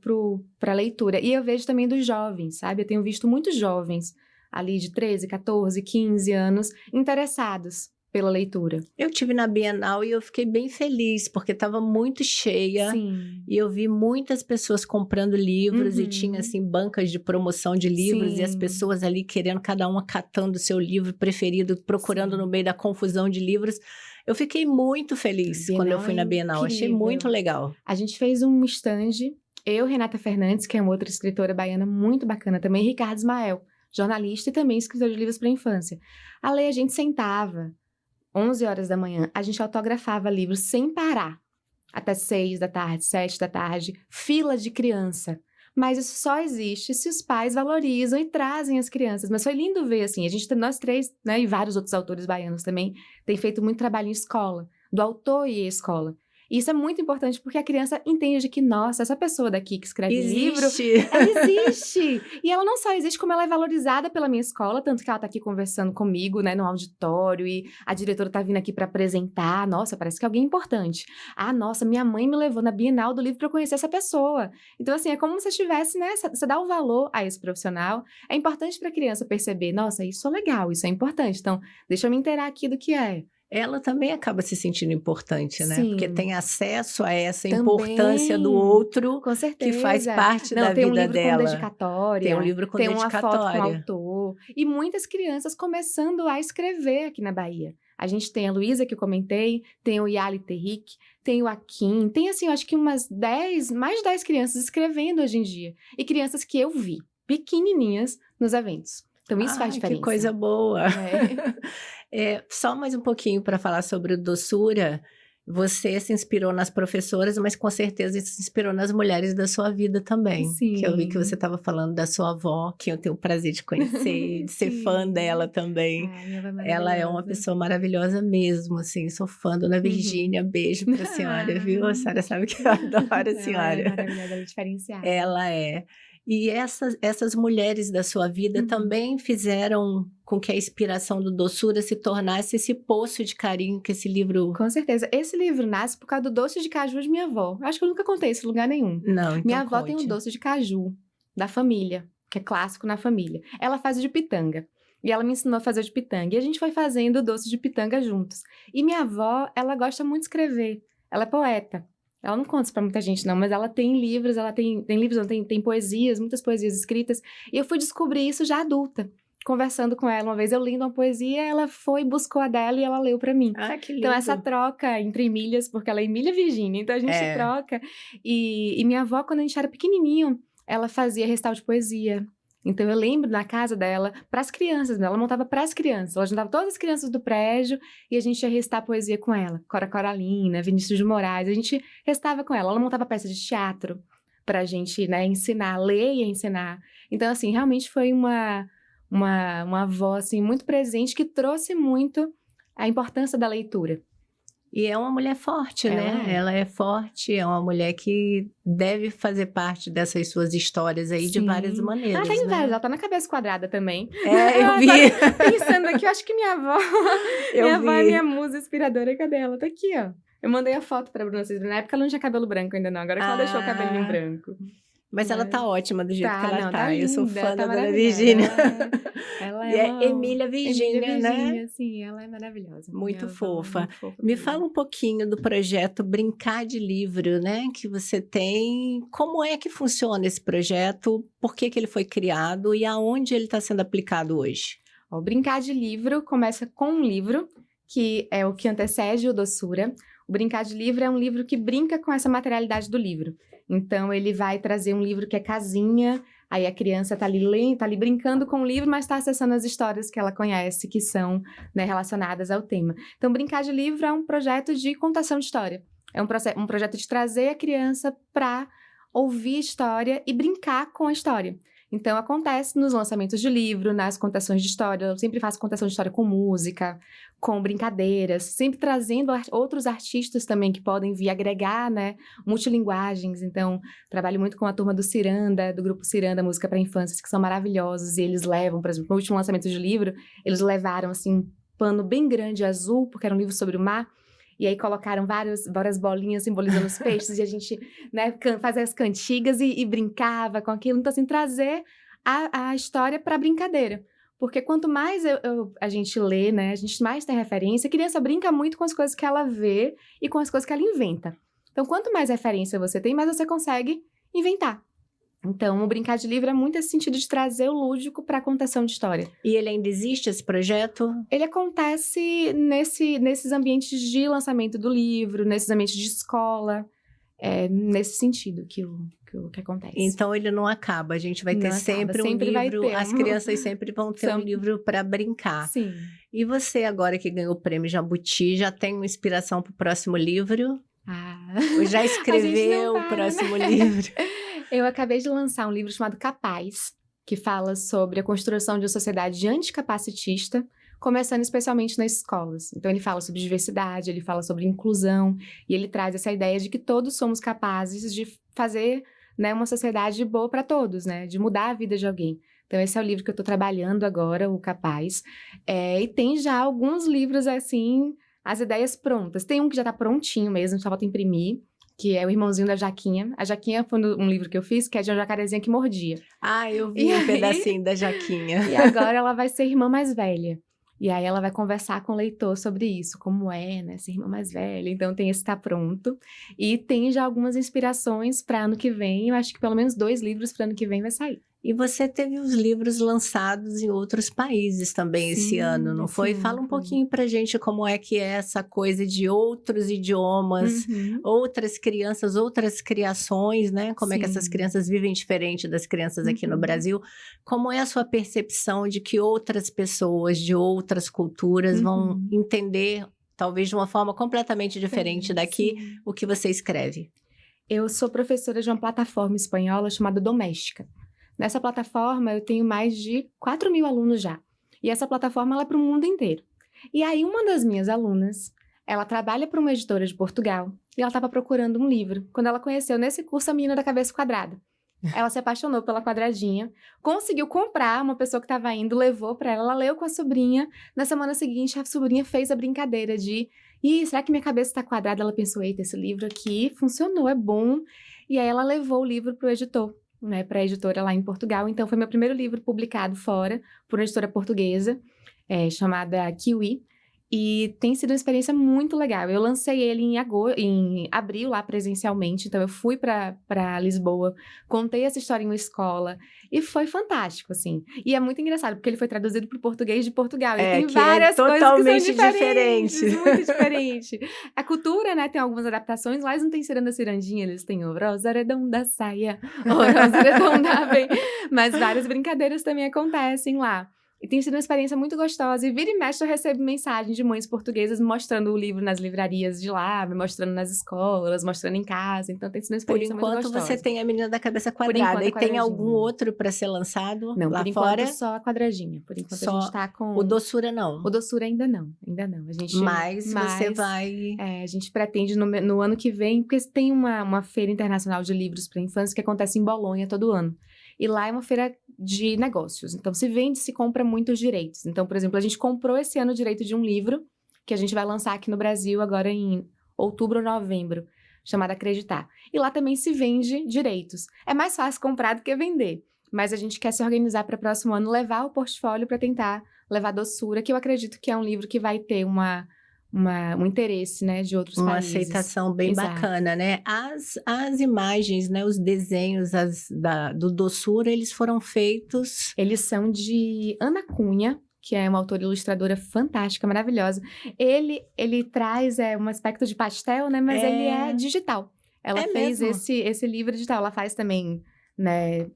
para a leitura. E eu vejo também dos jovens, sabe? Eu tenho visto muitos jovens ali de 13, 14, 15 anos interessados pela leitura.
Eu tive na Bienal e eu fiquei bem feliz, porque estava muito cheia.
Sim.
E eu vi muitas pessoas comprando livros e tinha, assim, bancas de promoção de livros. E as pessoas ali querendo, cada uma catando o seu livro preferido, procurando no meio da confusão de livros. Eu fiquei muito feliz quando eu fui na Bienal. Achei muito legal.
A gente fez um stand, eu, Renata Fernandes, que é uma outra escritora baiana muito bacana também, Ricardo Ismael, jornalista e também escritor de livros para a infância. A gente sentava 11 horas da manhã, a gente autografava livros sem parar, até 6 da tarde, 7 da tarde, fila de criança. Mas isso só existe se os pais valorizam e trazem as crianças. Mas foi lindo ver, assim, nós 3, né, e vários outros autores baianos também, têm feito muito trabalho em escola, do autor e a escola. E isso é muito importante porque a criança entende que, nossa, essa pessoa daqui que escreve livro,
Existe.
ela existe. E ela não só existe, como ela é valorizada pela minha escola, tanto que ela tá aqui conversando comigo, né, no auditório, e a diretora tá vindo aqui para apresentar. Nossa, parece que é alguém importante. Ah, nossa, minha mãe me levou na Bienal do livro para conhecer essa pessoa. Então, assim, é como se estivesse, né, você dá o valor a esse profissional. É importante para a criança perceber, nossa, isso é legal, isso é importante. Então, deixa eu me inteirar aqui do que é.
Ela também acaba se sentindo importante, né? Porque
Sim,
tem acesso a essa importância do
também,
outro
com
que faz
certeza.
parte
Não,
da
tem um
vida
livro com
dela. Tem um
dedicatória,
livro com
tem uma foto com o
dedicatória.
autor, e muitas crianças começando a escrever aqui na Bahia. A gente tem a Luísa, que eu comentei, tem o Yali Terric, tem o Akin, tem, assim, eu acho que mais de 10 crianças escrevendo hoje em dia. E crianças que eu vi, pequenininhas, nos eventos. Então, isso faz
Ai, que
diferença.
coisa boa!
É.
Só mais um pouquinho para falar sobre o Doçura. Você se inspirou nas professoras, mas com certeza se inspirou nas mulheres da sua vida também. Que eu vi que você
Sim.
estava falando da sua avó, que eu tenho o prazer de conhecer, de ser fã
Sim.
dela também.
Ai, minha avó é
Ela é uma
maravilhosa.
pessoa maravilhosa mesmo, assim, sou fã, Dona
Uhum.
Virgínia, beijo pra senhora, viu? A senhora sabe que eu adoro a
Ela é
senhora.
maravilhosa, ela é diferenciada.
Ela é. E essas mulheres da sua vida
Uhum.
também fizeram com que a inspiração do Doçura se tornasse esse poço de carinho que esse livro...
Com certeza. Esse livro nasce por causa do doce de caju de minha avó. Acho que eu nunca contei isso em lugar nenhum.
Não, então
Minha avó tem um
conte.
doce de caju da família, que é clássico na família. Ela faz o de pitanga. E ela me ensinou a fazer o de pitanga. E a gente foi fazendo o doce de pitanga juntos. E minha avó, ela gosta muito de escrever. Ela é poeta. Ela não conta isso pra muita gente, não, mas ela tem livros, tem poesias, muitas poesias escritas. E eu fui descobrir isso já adulta. Conversando com ela uma vez, eu lendo uma poesia, ela foi, buscou a dela e ela leu pra mim.
Ah, que lindo.
Então, essa troca entre Emílias, porque ela é Emília Virgínia, então a gente troca. E minha avó, quando a gente era pequenininho, ela fazia recital de poesia. Então, eu lembro na casa dela, pras crianças, ela montava pras crianças. Ela juntava todas as crianças do prédio e a gente ia recitar poesia com ela. Cora Coralina, Vinícius de Moraes, a gente recitava com ela. Ela montava peça de teatro pra gente, né, ensinar, ler e ensinar. Então, assim, realmente foi uma avó, assim, muito presente, que trouxe muito a importância da leitura.
E é uma mulher forte, né? Ela é forte, é uma mulher que deve fazer parte dessas suas histórias aí de várias maneiras,
Ela tem
né?
várias, ela tá na cabeça quadrada também.
Eu vi.
Pensando aqui, eu acho que minha avó, minha avó é minha musa inspiradora, cadê ela? Tá aqui, ó. Eu mandei a foto pra Bruna Cisne, na época ela não tinha cabelo branco ainda não, agora que ela deixou o cabelinho branco.
Mas ela tá ótima do jeito que ela
não,
tá. Eu sou
linda,
fã
tá
da Dona Virgínia.
Ela
E
é
Emília Virgínia, né?
Sim, ela é maravilhosa.
Muito fofa.
Muito fofa
Me
mesmo.
fala um pouquinho do projeto Brincar de Livro, né? Que você tem. Como é que funciona esse projeto? Por que ele foi criado? E aonde ele está sendo aplicado hoje?
O Brincar de Livro começa com um livro, que é o que antecede o Doçura. O Brincar de Livro é um livro que brinca com essa materialidade do livro. Então, ele vai trazer um livro que é casinha, aí a criança tá ali lendo, tá ali brincando com o livro, mas tá acessando as histórias que ela conhece, que são, né, relacionadas ao tema. Então, Brincar de Livro é um projeto de contação de história. É um projeto de trazer a criança para ouvir história e brincar com a história. Então, acontece nos lançamentos de livro, nas contações de história. Eu sempre faço contação de história com música, com brincadeiras, sempre trazendo outros artistas também que podem vir agregar, né, multilinguagens. Então, trabalho muito com a turma do Ciranda, do grupo Ciranda, Música para Infâncias, que são maravilhosos. E eles levam, por exemplo, no último lançamento de livro, eles levaram, assim, um pano bem grande azul, porque era um livro sobre o mar. E aí colocaram várias bolinhas simbolizando os peixes, e a gente, né, fazia as cantigas e brincava com aquilo. Então, assim, trazer a história para a brincadeira. Porque quanto mais a gente lê, né, a gente mais tem referência. A criança brinca muito com as coisas que ela vê e com as coisas que ela inventa. Então, quanto mais referência você tem, mais você consegue inventar. Então, o Brincar de Livro é muito esse sentido de trazer o lúdico para a contação de história.
E ele ainda existe, esse projeto?
Ele acontece nesses ambientes de lançamento do livro, nesses ambientes de escola, nesse sentido que acontece.
Então, ele não acaba, a gente vai ter
Não
sempre
acaba,
um
sempre vai
livro,
ter
as crianças sempre vão ter um livro para brincar.
Sim.
E você, agora que ganhou o prêmio Jabuti, já tem uma inspiração para o próximo livro? Ou já escreveu o próximo livro?
Eu acabei de lançar um livro chamado Capaz, que fala sobre a construção de uma sociedade anticapacitista, começando especialmente nas escolas. Então, ele fala sobre diversidade, ele fala sobre inclusão, e ele traz essa ideia de que todos somos capazes de fazer, né, uma sociedade boa para todos, né, de mudar a vida de alguém. Então, esse é o livro que eu estou trabalhando agora, o Capaz. E tem já alguns livros, assim, as ideias prontas. Tem um que já está prontinho mesmo, só falta imprimir, que é O Irmãozinho da Jaquinha. A Jaquinha foi um livro que eu fiz, que é de uma jacarezinha que mordia.
Ah, eu vi
E
um
aí-
pedacinho da Jaquinha.
E agora ela vai ser irmã mais velha. E aí ela vai conversar com o leitor sobre isso, como é, né, ser irmã mais velha. Então tem esse Tá Pronto. E tem já algumas inspirações para ano que vem. Eu acho que pelo menos 2 livros para ano que vem vai sair.
E você teve os livros lançados em outros países também esse
Sim,
ano, não
esse
foi?
ano
Fala um
foi.
pouquinho pra gente como é que é essa coisa de outros idiomas,
Uhum.
outras crianças, outras criações, né? Como é que essas
Sim.
crianças vivem diferente das crianças aqui no
Uhum.
Brasil? Como é a sua percepção de que outras pessoas de outras culturas vão
Uhum.
entender, talvez de uma forma completamente diferente daqui,
Sim.
o que você escreve?
Eu sou professora de uma plataforma espanhola chamada Doméstica. Nessa plataforma, eu tenho mais de 4.000 alunos já. E essa plataforma ela é para o mundo inteiro. E aí, uma das minhas alunas, ela trabalha para uma editora de Portugal e ela estava procurando um livro. Quando ela conheceu nesse curso a Menina da Cabeça Quadrada. Ela se apaixonou pela quadradinha, conseguiu comprar, uma pessoa que estava indo levou para ela leu com a sobrinha. Na semana seguinte, a sobrinha fez a brincadeira de será que minha cabeça está quadrada? Ela pensou, eita, esse livro aqui funcionou, é bom. E aí ela levou o livro para o editor, né, para a editora lá em Portugal. Então foi meu primeiro livro publicado fora, por uma editora portuguesa, chamada Kiwi. E tem sido uma experiência muito legal. Eu lancei ele em abril lá presencialmente, então eu fui para Lisboa, contei essa história em uma escola e foi fantástico, assim. E é muito engraçado, porque ele foi traduzido para o português de Portugal e tem
Que é
várias coisas que são
totalmente
diferentes,
diferente.
muito diferente. A cultura, né, tem algumas adaptações, lá eles não tem ciranda cirandinha, eles têm o rosa redonda saia, o rosa redonda bem, mas várias brincadeiras também acontecem lá. E tem sido uma experiência muito gostosa. E vira e mexe eu recebo mensagem de mães portuguesas me mostrando o livro nas livrarias de lá, me mostrando nas escolas, mostrando em casa. Então tem sido uma
Por
experiência muito
enquanto
gostosa.
você tem a Menina da Cabeça
Por
Quadrada.
enquanto,
E tem algum
quadradinho.
outro para ser lançado
Não,
lá
por enquanto
fora?
só a quadradinha. Por enquanto
Só
a gente tá com...
O Doçura não.
O Doçura ainda não, ainda não. A gente...
Mas você vai...
a gente pretende no ano que vem, porque tem uma feira internacional de livros para infância que acontece em Bolonha todo ano. E lá é uma feira de negócios. Então, se vende, se compra muitos direitos. Então, por exemplo, a gente comprou esse ano o direito de um livro que a gente vai lançar aqui no Brasil agora em outubro ou novembro, chamado Acreditar. E lá também se vende direitos. É mais fácil comprar do que vender. Mas a gente quer se organizar para o próximo ano, levar o portfólio para tentar levar Doçura, que eu acredito que é um livro que vai ter um interesse, né, de outros
Uma
países.
aceitação bem
Exato.
bacana, né? As imagens, né, os desenhos do Doçura, eles foram feitos...
Eles são de Ana Cunha, que é uma autora ilustradora fantástica, maravilhosa. Ele traz um aspecto de pastel, né, mas ele é digital. Ela fez
mesmo?
esse livro digital. Ela faz também, né,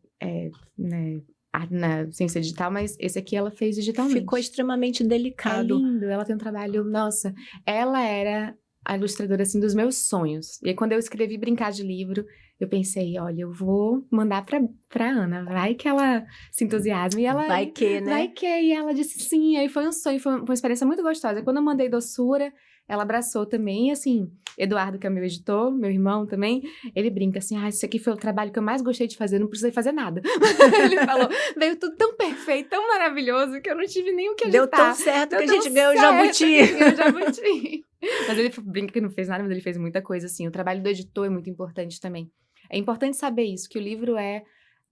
na ciência digital, mas esse aqui ela fez digitalmente.
Ficou extremamente
É
delicado.
lindo, ela tem um trabalho, nossa, ela era a ilustradora, assim, dos meus sonhos. E aí, quando eu escrevi Brincar de Livro, eu pensei, olha, eu vou mandar pra Ana, vai que ela se entusiasme. E ela,
Vai que, né?
Vai que, e ela disse sim, aí foi um sonho, foi uma experiência muito gostosa. E quando eu mandei Doçura, ela abraçou também, e assim, Eduardo, que é meu editor, meu irmão também, ele brinca assim, esse aqui foi o trabalho que eu mais gostei de fazer, não precisei fazer nada. Ele falou, veio tudo tão perfeito, tão maravilhoso, que eu não tive nem o que agitar.
Deu tão certo que a gente ganhou o
jabuti. Mas ele brinca que não fez nada, mas ele fez muita coisa, assim. O trabalho do editor é muito importante também. É importante saber isso, que o livro é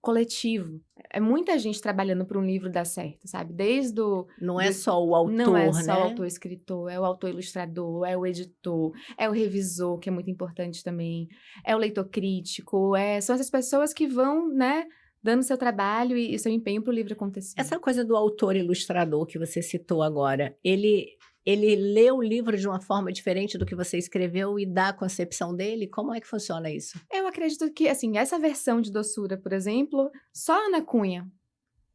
coletivo. É muita gente trabalhando para um livro dar certo, sabe? Desde o...
Não é só o autor,
Não é só
né?
o autor-escritor, é o autor-ilustrador, é o editor, é o revisor, que é muito importante também, é o leitor crítico, são essas pessoas que vão, né, dando seu trabalho e seu empenho para o livro acontecer.
Essa coisa do autor-ilustrador que você citou agora, ele lê o livro de uma forma diferente do que você escreveu e dá a concepção dele? Como é que funciona isso?
Eu acredito que, assim, essa versão de Doçura, por exemplo, só a Ana Cunha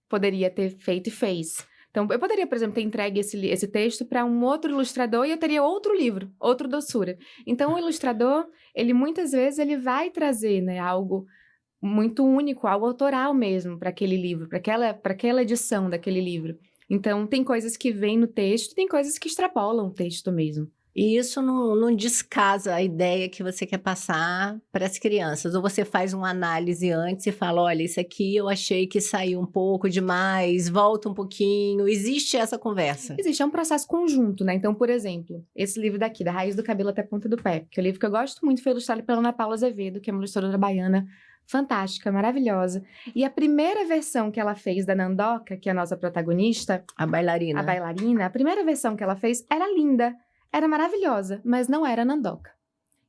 poderia ter feito e fez. Então, eu poderia, por exemplo, ter entregue esse texto para um outro ilustrador e eu teria outro livro, outro Doçura. Então, o ilustrador, ele muitas vezes ele vai trazer, né, algo muito único, algo autoral mesmo para aquele livro, para aquela edição daquele livro. Então, tem coisas que vêm no texto, tem coisas que extrapolam o texto mesmo.
E isso não descasa a ideia que você quer passar para as crianças? Ou você faz uma análise antes e fala, olha, isso aqui eu achei que saiu um pouco demais, volta um pouquinho. Existe essa conversa?
Existe, é um processo conjunto, né? Então, por exemplo, esse livro daqui, Da Raiz do Cabelo até a Ponta do Pé, que é um livro que eu gosto muito, foi ilustrado pela Ana Paula Azevedo, que é uma ilustradora baiana fantástica, maravilhosa. E a primeira versão que ela fez da Nandoca, que é a nossa protagonista,
A bailarina.
a primeira versão que ela fez era linda, era maravilhosa, mas não era a Nandoca.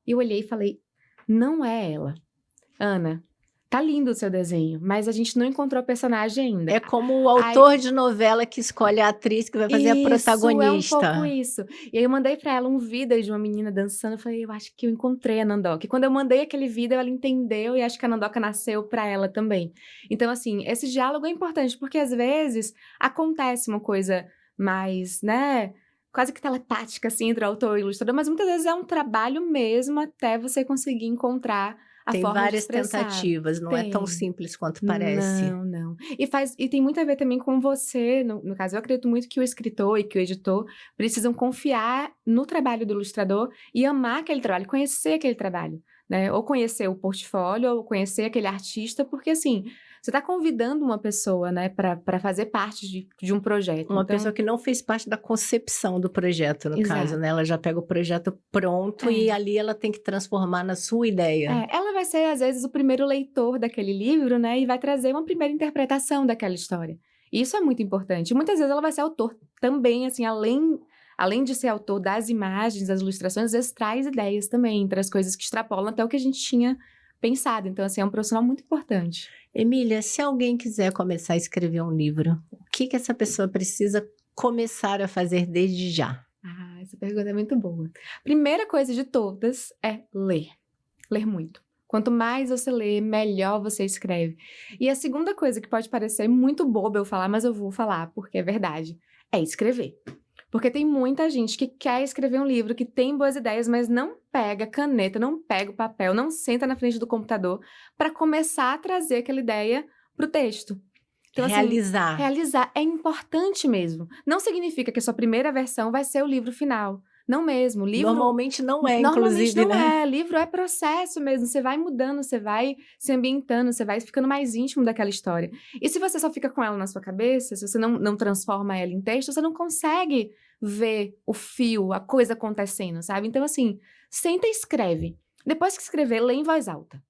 E eu olhei e falei, não é ela. Ana, tá lindo o seu desenho, mas a gente não encontrou a personagem ainda.
É como o autor de novela que escolhe a atriz que vai fazer a protagonista.
É um pouco isso. E aí eu mandei pra ela um vídeo de uma menina dançando, eu falei, eu acho que eu encontrei a Nandoca. E quando eu mandei aquele vídeo, ela entendeu e acho que a Nandoca nasceu pra ela também. Então, assim, esse diálogo é importante, porque às vezes acontece uma coisa mais, né, quase que telepática, assim, entre o autor e o ilustrador, mas muitas vezes é um trabalho mesmo até você conseguir encontrar a
Tem
forma de
várias
expressar.
tentativas, não é tão
Tem.
simples quanto parece.
Não. E tem muito a ver também com você, no caso, eu acredito muito que o escritor e que o editor precisam confiar no trabalho do ilustrador e amar aquele trabalho, conhecer aquele trabalho, né? Ou conhecer o portfólio, ou conhecer aquele artista, porque assim, você está convidando uma pessoa, né, para fazer parte de um projeto.
Uma
Então,
pessoa que não fez parte da concepção do projeto, no
Exato.
caso, né? Ela já pega o projeto pronto e ali ela tem que transformar na sua ideia.
ela vai ser, às vezes, o primeiro leitor daquele livro, né? E vai trazer uma primeira interpretação daquela história. E isso é muito importante. Muitas vezes ela vai ser autor também, assim, além de ser autor das imagens, das ilustrações, às vezes traz ideias também, traz coisas que extrapolam até o que a gente tinha pensado. Então, assim, é um profissional muito importante.
Emília, se alguém quiser começar a escrever um livro, o que essa pessoa precisa começar a fazer desde já?
Essa pergunta é muito boa. Primeira coisa de todas é ler. Ler muito. Quanto mais você lê, melhor você escreve. E a segunda coisa que pode parecer muito boba eu falar, mas eu vou falar porque é verdade, é escrever. Porque tem muita gente que quer escrever um livro, que tem boas ideias, mas não pega caneta, não pega o papel, não senta na frente do computador para começar a trazer aquela ideia pro texto. Então,
Realizar.
Assim, realizar é importante mesmo. Não significa que a sua primeira versão vai ser o livro final. Não mesmo. Livro...
Normalmente não é,
Normalmente
inclusive,
não
né?
é. Livro é processo mesmo. Você vai mudando, você vai se ambientando, você vai ficando mais íntimo daquela história. E se você só fica com ela na sua cabeça, se você não transforma ela em texto, você não consegue ver o fio, a coisa acontecendo, sabe? Então, assim, senta e escreve. Depois que escrever, lê em voz alta.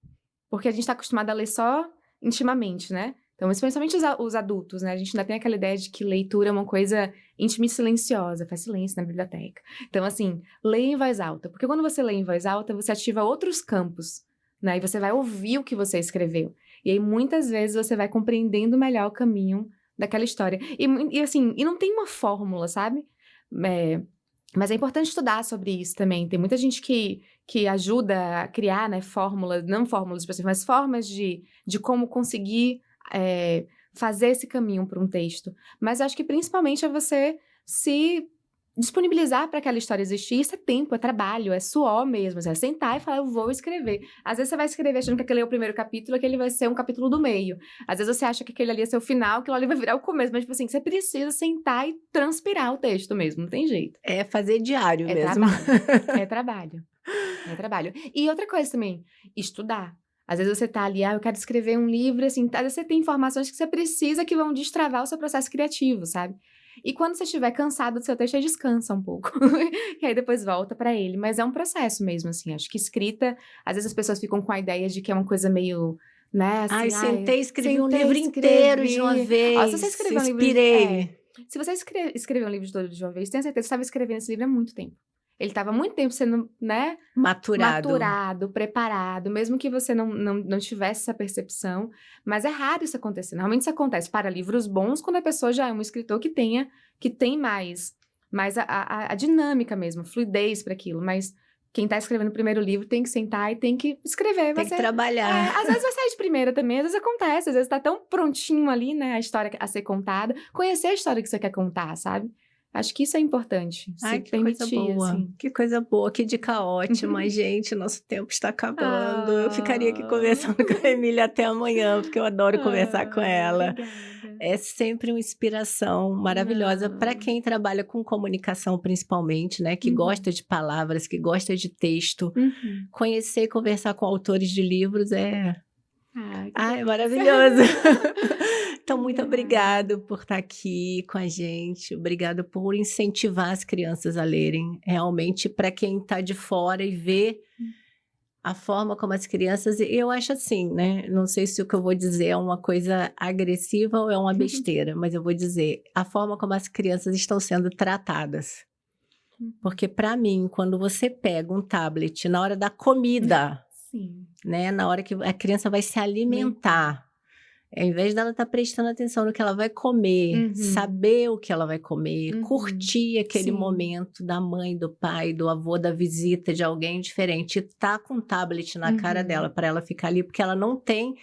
Porque a gente tá acostumado a ler só intimamente, né? Então, especialmente os adultos, né? A gente ainda tem aquela ideia de que leitura é uma coisa íntima e silenciosa, faz silêncio na biblioteca. Então, assim, leia em voz alta. Porque quando você lê em voz alta, você ativa outros campos, né? E você vai ouvir o que você escreveu. E aí, muitas vezes, você vai compreendendo melhor o caminho daquela história. E assim, e não tem uma fórmula, sabe? Mas é importante estudar sobre isso também. Tem muita gente que ajuda a criar, né, fórmulas, não fórmulas específicas, mas formas de como conseguir fazer esse caminho para um texto. Mas acho que principalmente é você se disponibilizar para aquela história existir. Isso é tempo, é trabalho, é suor mesmo. É sentar e falar, eu vou escrever. Às vezes você vai escrever achando que aquele é o primeiro capítulo, aquele vai ser um capítulo do meio. Às vezes você acha que aquele ali é seu final, aquilo ali vai virar o começo. Mas, tipo assim, você precisa sentar e transpirar o texto mesmo, não tem jeito.
É fazer diário mesmo.
É trabalho. É trabalho. E outra coisa também, estudar. Às vezes você tá ali, eu quero escrever um livro, assim, às vezes você tem informações que você precisa que vão destravar o seu processo criativo, sabe? E quando você estiver cansado do seu texto, aí descansa um pouco. E aí depois volta pra ele. Mas é um processo mesmo, assim. Acho que escrita, às vezes as pessoas ficam com a ideia de que é uma coisa meio, né, assim...
Sentei e escrevi um livro inteiro de uma vez.
Se você escrever um livro... Se você escrever um livro todo de uma vez, tenha certeza que você estava escrevendo esse livro há muito tempo. Ele estava há muito tempo sendo, né? Maturado, preparado, mesmo que você não tivesse essa percepção. Mas é raro isso acontecer. Normalmente isso acontece para livros bons, quando a pessoa já é um escritor que tem mais a dinâmica mesmo, fluidez para aquilo. Mas quem está escrevendo o primeiro livro tem que sentar e tem que escrever.
Tem que trabalhar.
Às vezes vai sair de primeira também, às vezes acontece. Às vezes tá tão prontinho ali, né? A história a ser contada. Conhecer a história que você quer contar, sabe? Acho que isso é importante.
Que coisa boa. Assim. Que coisa boa, que dica ótima. Gente, nosso tempo está acabando. Eu ficaria aqui conversando com a Emília até amanhã, porque eu adoro conversar com ela.
Obrigada.
é sempre uma inspiração maravilhosa para quem trabalha com comunicação, principalmente, né? Que gosta de palavras, que gosta de texto. Conhecer e conversar com autores de livros é maravilhoso. Então, muito obrigado por estar aqui com a gente. Obrigado por incentivar as crianças a lerem. Realmente, para quem está de fora e vê a forma como as crianças... Eu acho assim, né? Não sei se o que eu vou dizer é uma coisa agressiva ou é uma besteira, mas eu vou dizer a forma como as crianças estão sendo tratadas. Porque, para mim, quando você pega um tablet na hora da comida, né? Na hora que a criança vai se alimentar, ao invés dela estar prestando atenção no que ela vai comer, saber o que ela vai comer, curtir aquele momento da mãe, do pai, do avô, da visita de alguém diferente, e tá com um tablet na cara dela para ela ficar ali, porque ela não tem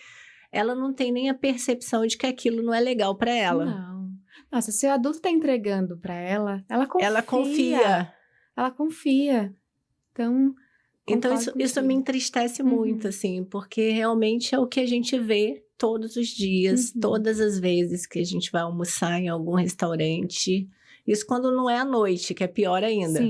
nem a percepção de que aquilo não é legal para ela.
Não. Nossa, se o adulto tá entregando para ela, ela confia. Ela confia. Então
isso me entristece muito, assim, porque realmente é o que a gente vê todos os dias, todas as vezes que a gente vai almoçar em algum restaurante. Isso quando não é à noite, que é pior ainda.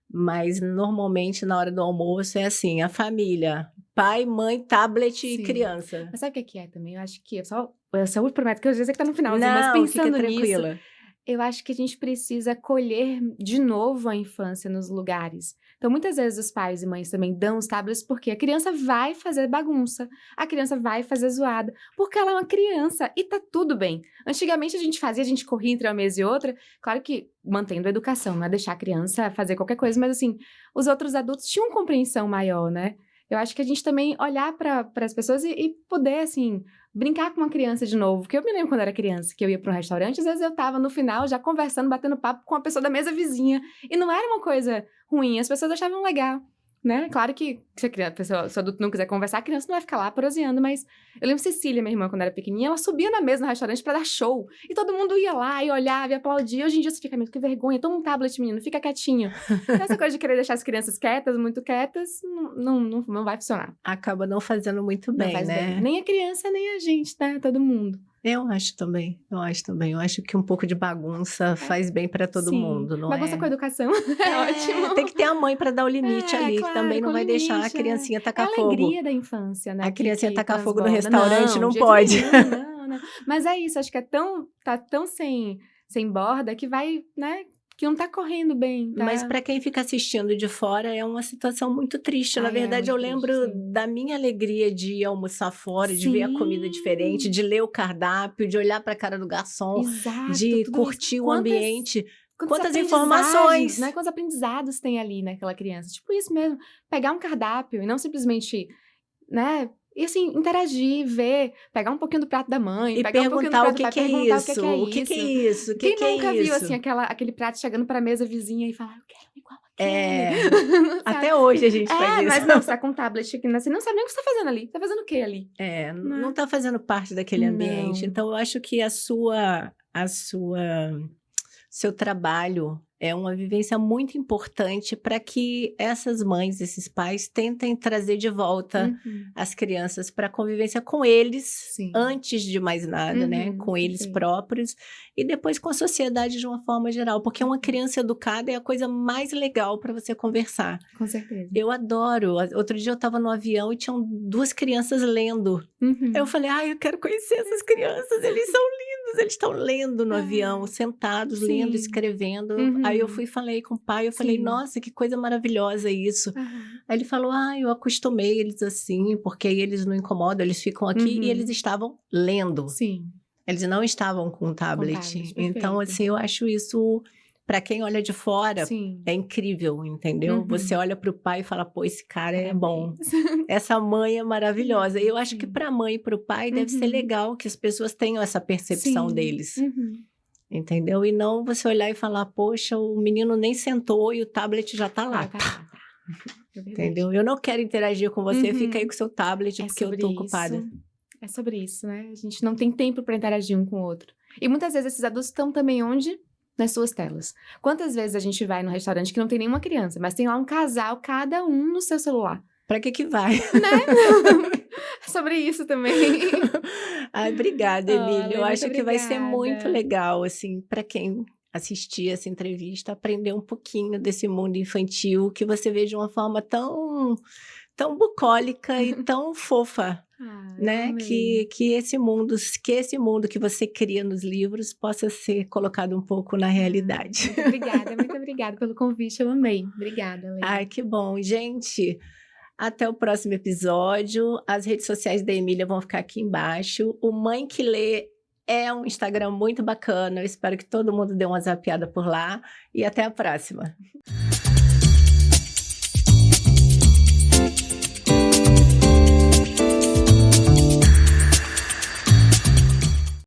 Mas normalmente na hora do almoço é assim, a família, pai, mãe, tablet e criança.
Mas sabe o que é também? Eu acho que eu prometo que eu já sei que tá no finalzinho, mas pensando nisso, eu acho que a gente precisa colher de novo a infância nos lugares. Então, muitas vezes os pais e mães também dão os tablets porque a criança vai fazer bagunça, a criança vai fazer zoada, porque ela é uma criança e tá tudo bem. Antigamente a gente corria entre uma mesa e outra, claro que mantendo a educação, não é deixar a criança fazer qualquer coisa, mas assim, os outros adultos tinham compreensão maior, né? Eu acho que a gente também olhar para as pessoas e poder, assim, brincar com uma criança de novo. Porque eu me lembro quando era criança, que eu ia para um restaurante, às vezes eu tava no final já conversando, batendo papo com a pessoa da mesa vizinha. E não era uma coisa ruim, as pessoas achavam legal, né? Claro que se o adulto não quiser conversar, a criança não vai ficar lá proseando, mas eu lembro Cecília, minha irmã, quando era pequenininha, ela subia na mesa no restaurante para dar show. E todo mundo ia lá e olhava e aplaudia. Hoje em dia você fica, que vergonha, toma um tablet, menino, fica quietinho. Então, essa coisa de querer deixar as crianças quietas, muito quietas, não vai funcionar.
Acaba não fazendo muito bem, né?
Bem. Nem a criança, nem a gente, né? Todo mundo.
Eu acho também. Eu acho que um pouco de bagunça faz bem para todo mundo, não
bagunça com educação ótimo.
Tem que ter a mãe para dar o limite ali, claro, que também não vai deixar a criancinha tacar fogo.
É a alegria da infância, né?
A criancinha tacar fogo no restaurante não pode.
Não. Mas é isso, acho que tá tão sem borda que vai, né? Que não tá correndo bem, tá?
Mas para quem fica assistindo de fora é uma situação muito triste. Na verdade, eu lembro da minha alegria de ir almoçar fora, de ver a comida diferente, de ler o cardápio, de olhar para a cara do garçom, de curtir o ambiente. Quantas informações,
né? Quantos aprendizados tem ali naquela criança. Tipo isso mesmo, pegar um cardápio e não simplesmente, né? E assim, interagir, ver, pegar um pouquinho do prato da mãe,
e
pegar
perguntar
um pouquinho do prato
do pai, perguntar o que é isso,
Quem nunca viu assim aquele prato chegando para a mesa vizinha e falar, eu quero igual aquele.
Até hoje a gente faz isso.
Mas não, você tá com um tablet aqui, você não sabe nem o que você tá fazendo ali. Tá fazendo o quê ali?
Não tá fazendo parte daquele ambiente. Então eu acho que seu trabalho é uma vivência muito importante para que essas mães, esses pais, tentem trazer de volta as crianças para a convivência com eles, antes de mais nada, né? Com eles próprios e depois com a sociedade de uma forma geral, porque uma criança educada é a coisa mais legal para você conversar.
Com certeza.
Eu adoro. Outro dia eu estava no avião e tinham 2 crianças lendo. Eu falei, eu quero conhecer essas crianças, eles são lindos, eles estão lendo no avião, sentados, lendo, escrevendo. Aí eu falei com o pai, eu falei, nossa, que coisa maravilhosa isso. Aí ele falou, eu acostumei eles assim, porque aí eles não incomodam, eles ficam aqui e eles estavam lendo. Eles não estavam com tablet. Então, assim, eu acho isso, para quem olha de fora, é incrível, entendeu? Você olha para o pai e fala, pô, esse cara é bom. Essa mãe é maravilhosa. E eu acho que para a mãe e para o pai deve ser legal que as pessoas tenham essa percepção deles. Entendeu? E não você olhar e falar, poxa, o menino nem sentou e o tablet já tá lá. Entendeu? Eu não quero interagir com você, fica aí com o seu tablet, porque eu tô ocupada.
É sobre isso, né? A gente não tem tempo para interagir um com o outro. E muitas vezes esses adultos estão também onde? Nas suas telas. Quantas vezes a gente vai num restaurante que não tem nenhuma criança, mas tem lá um casal, cada um no seu celular.
Pra que vai?
Né? Sobre isso também.
Ai, obrigada, Emília. Eu
Olha, muito
acho que vai ser muito
obrigada.
legal, assim, para quem assistir essa entrevista, aprender um pouquinho desse mundo infantil que você vê de uma forma tão bucólica e tão fofa,
Ah, eu
né?
amei.
Que esse mundo que você cria nos livros possa ser colocado um pouco na
Ai,
realidade.
muito obrigada pelo convite, eu amei. Obrigada,
Ai,
Lê.
que bom. Gente, até o próximo episódio. As redes sociais da Emília vão ficar aqui embaixo. O Mãe que Lê é um Instagram muito bacana. Eu espero que todo mundo dê uma zapeada por lá. E até a próxima.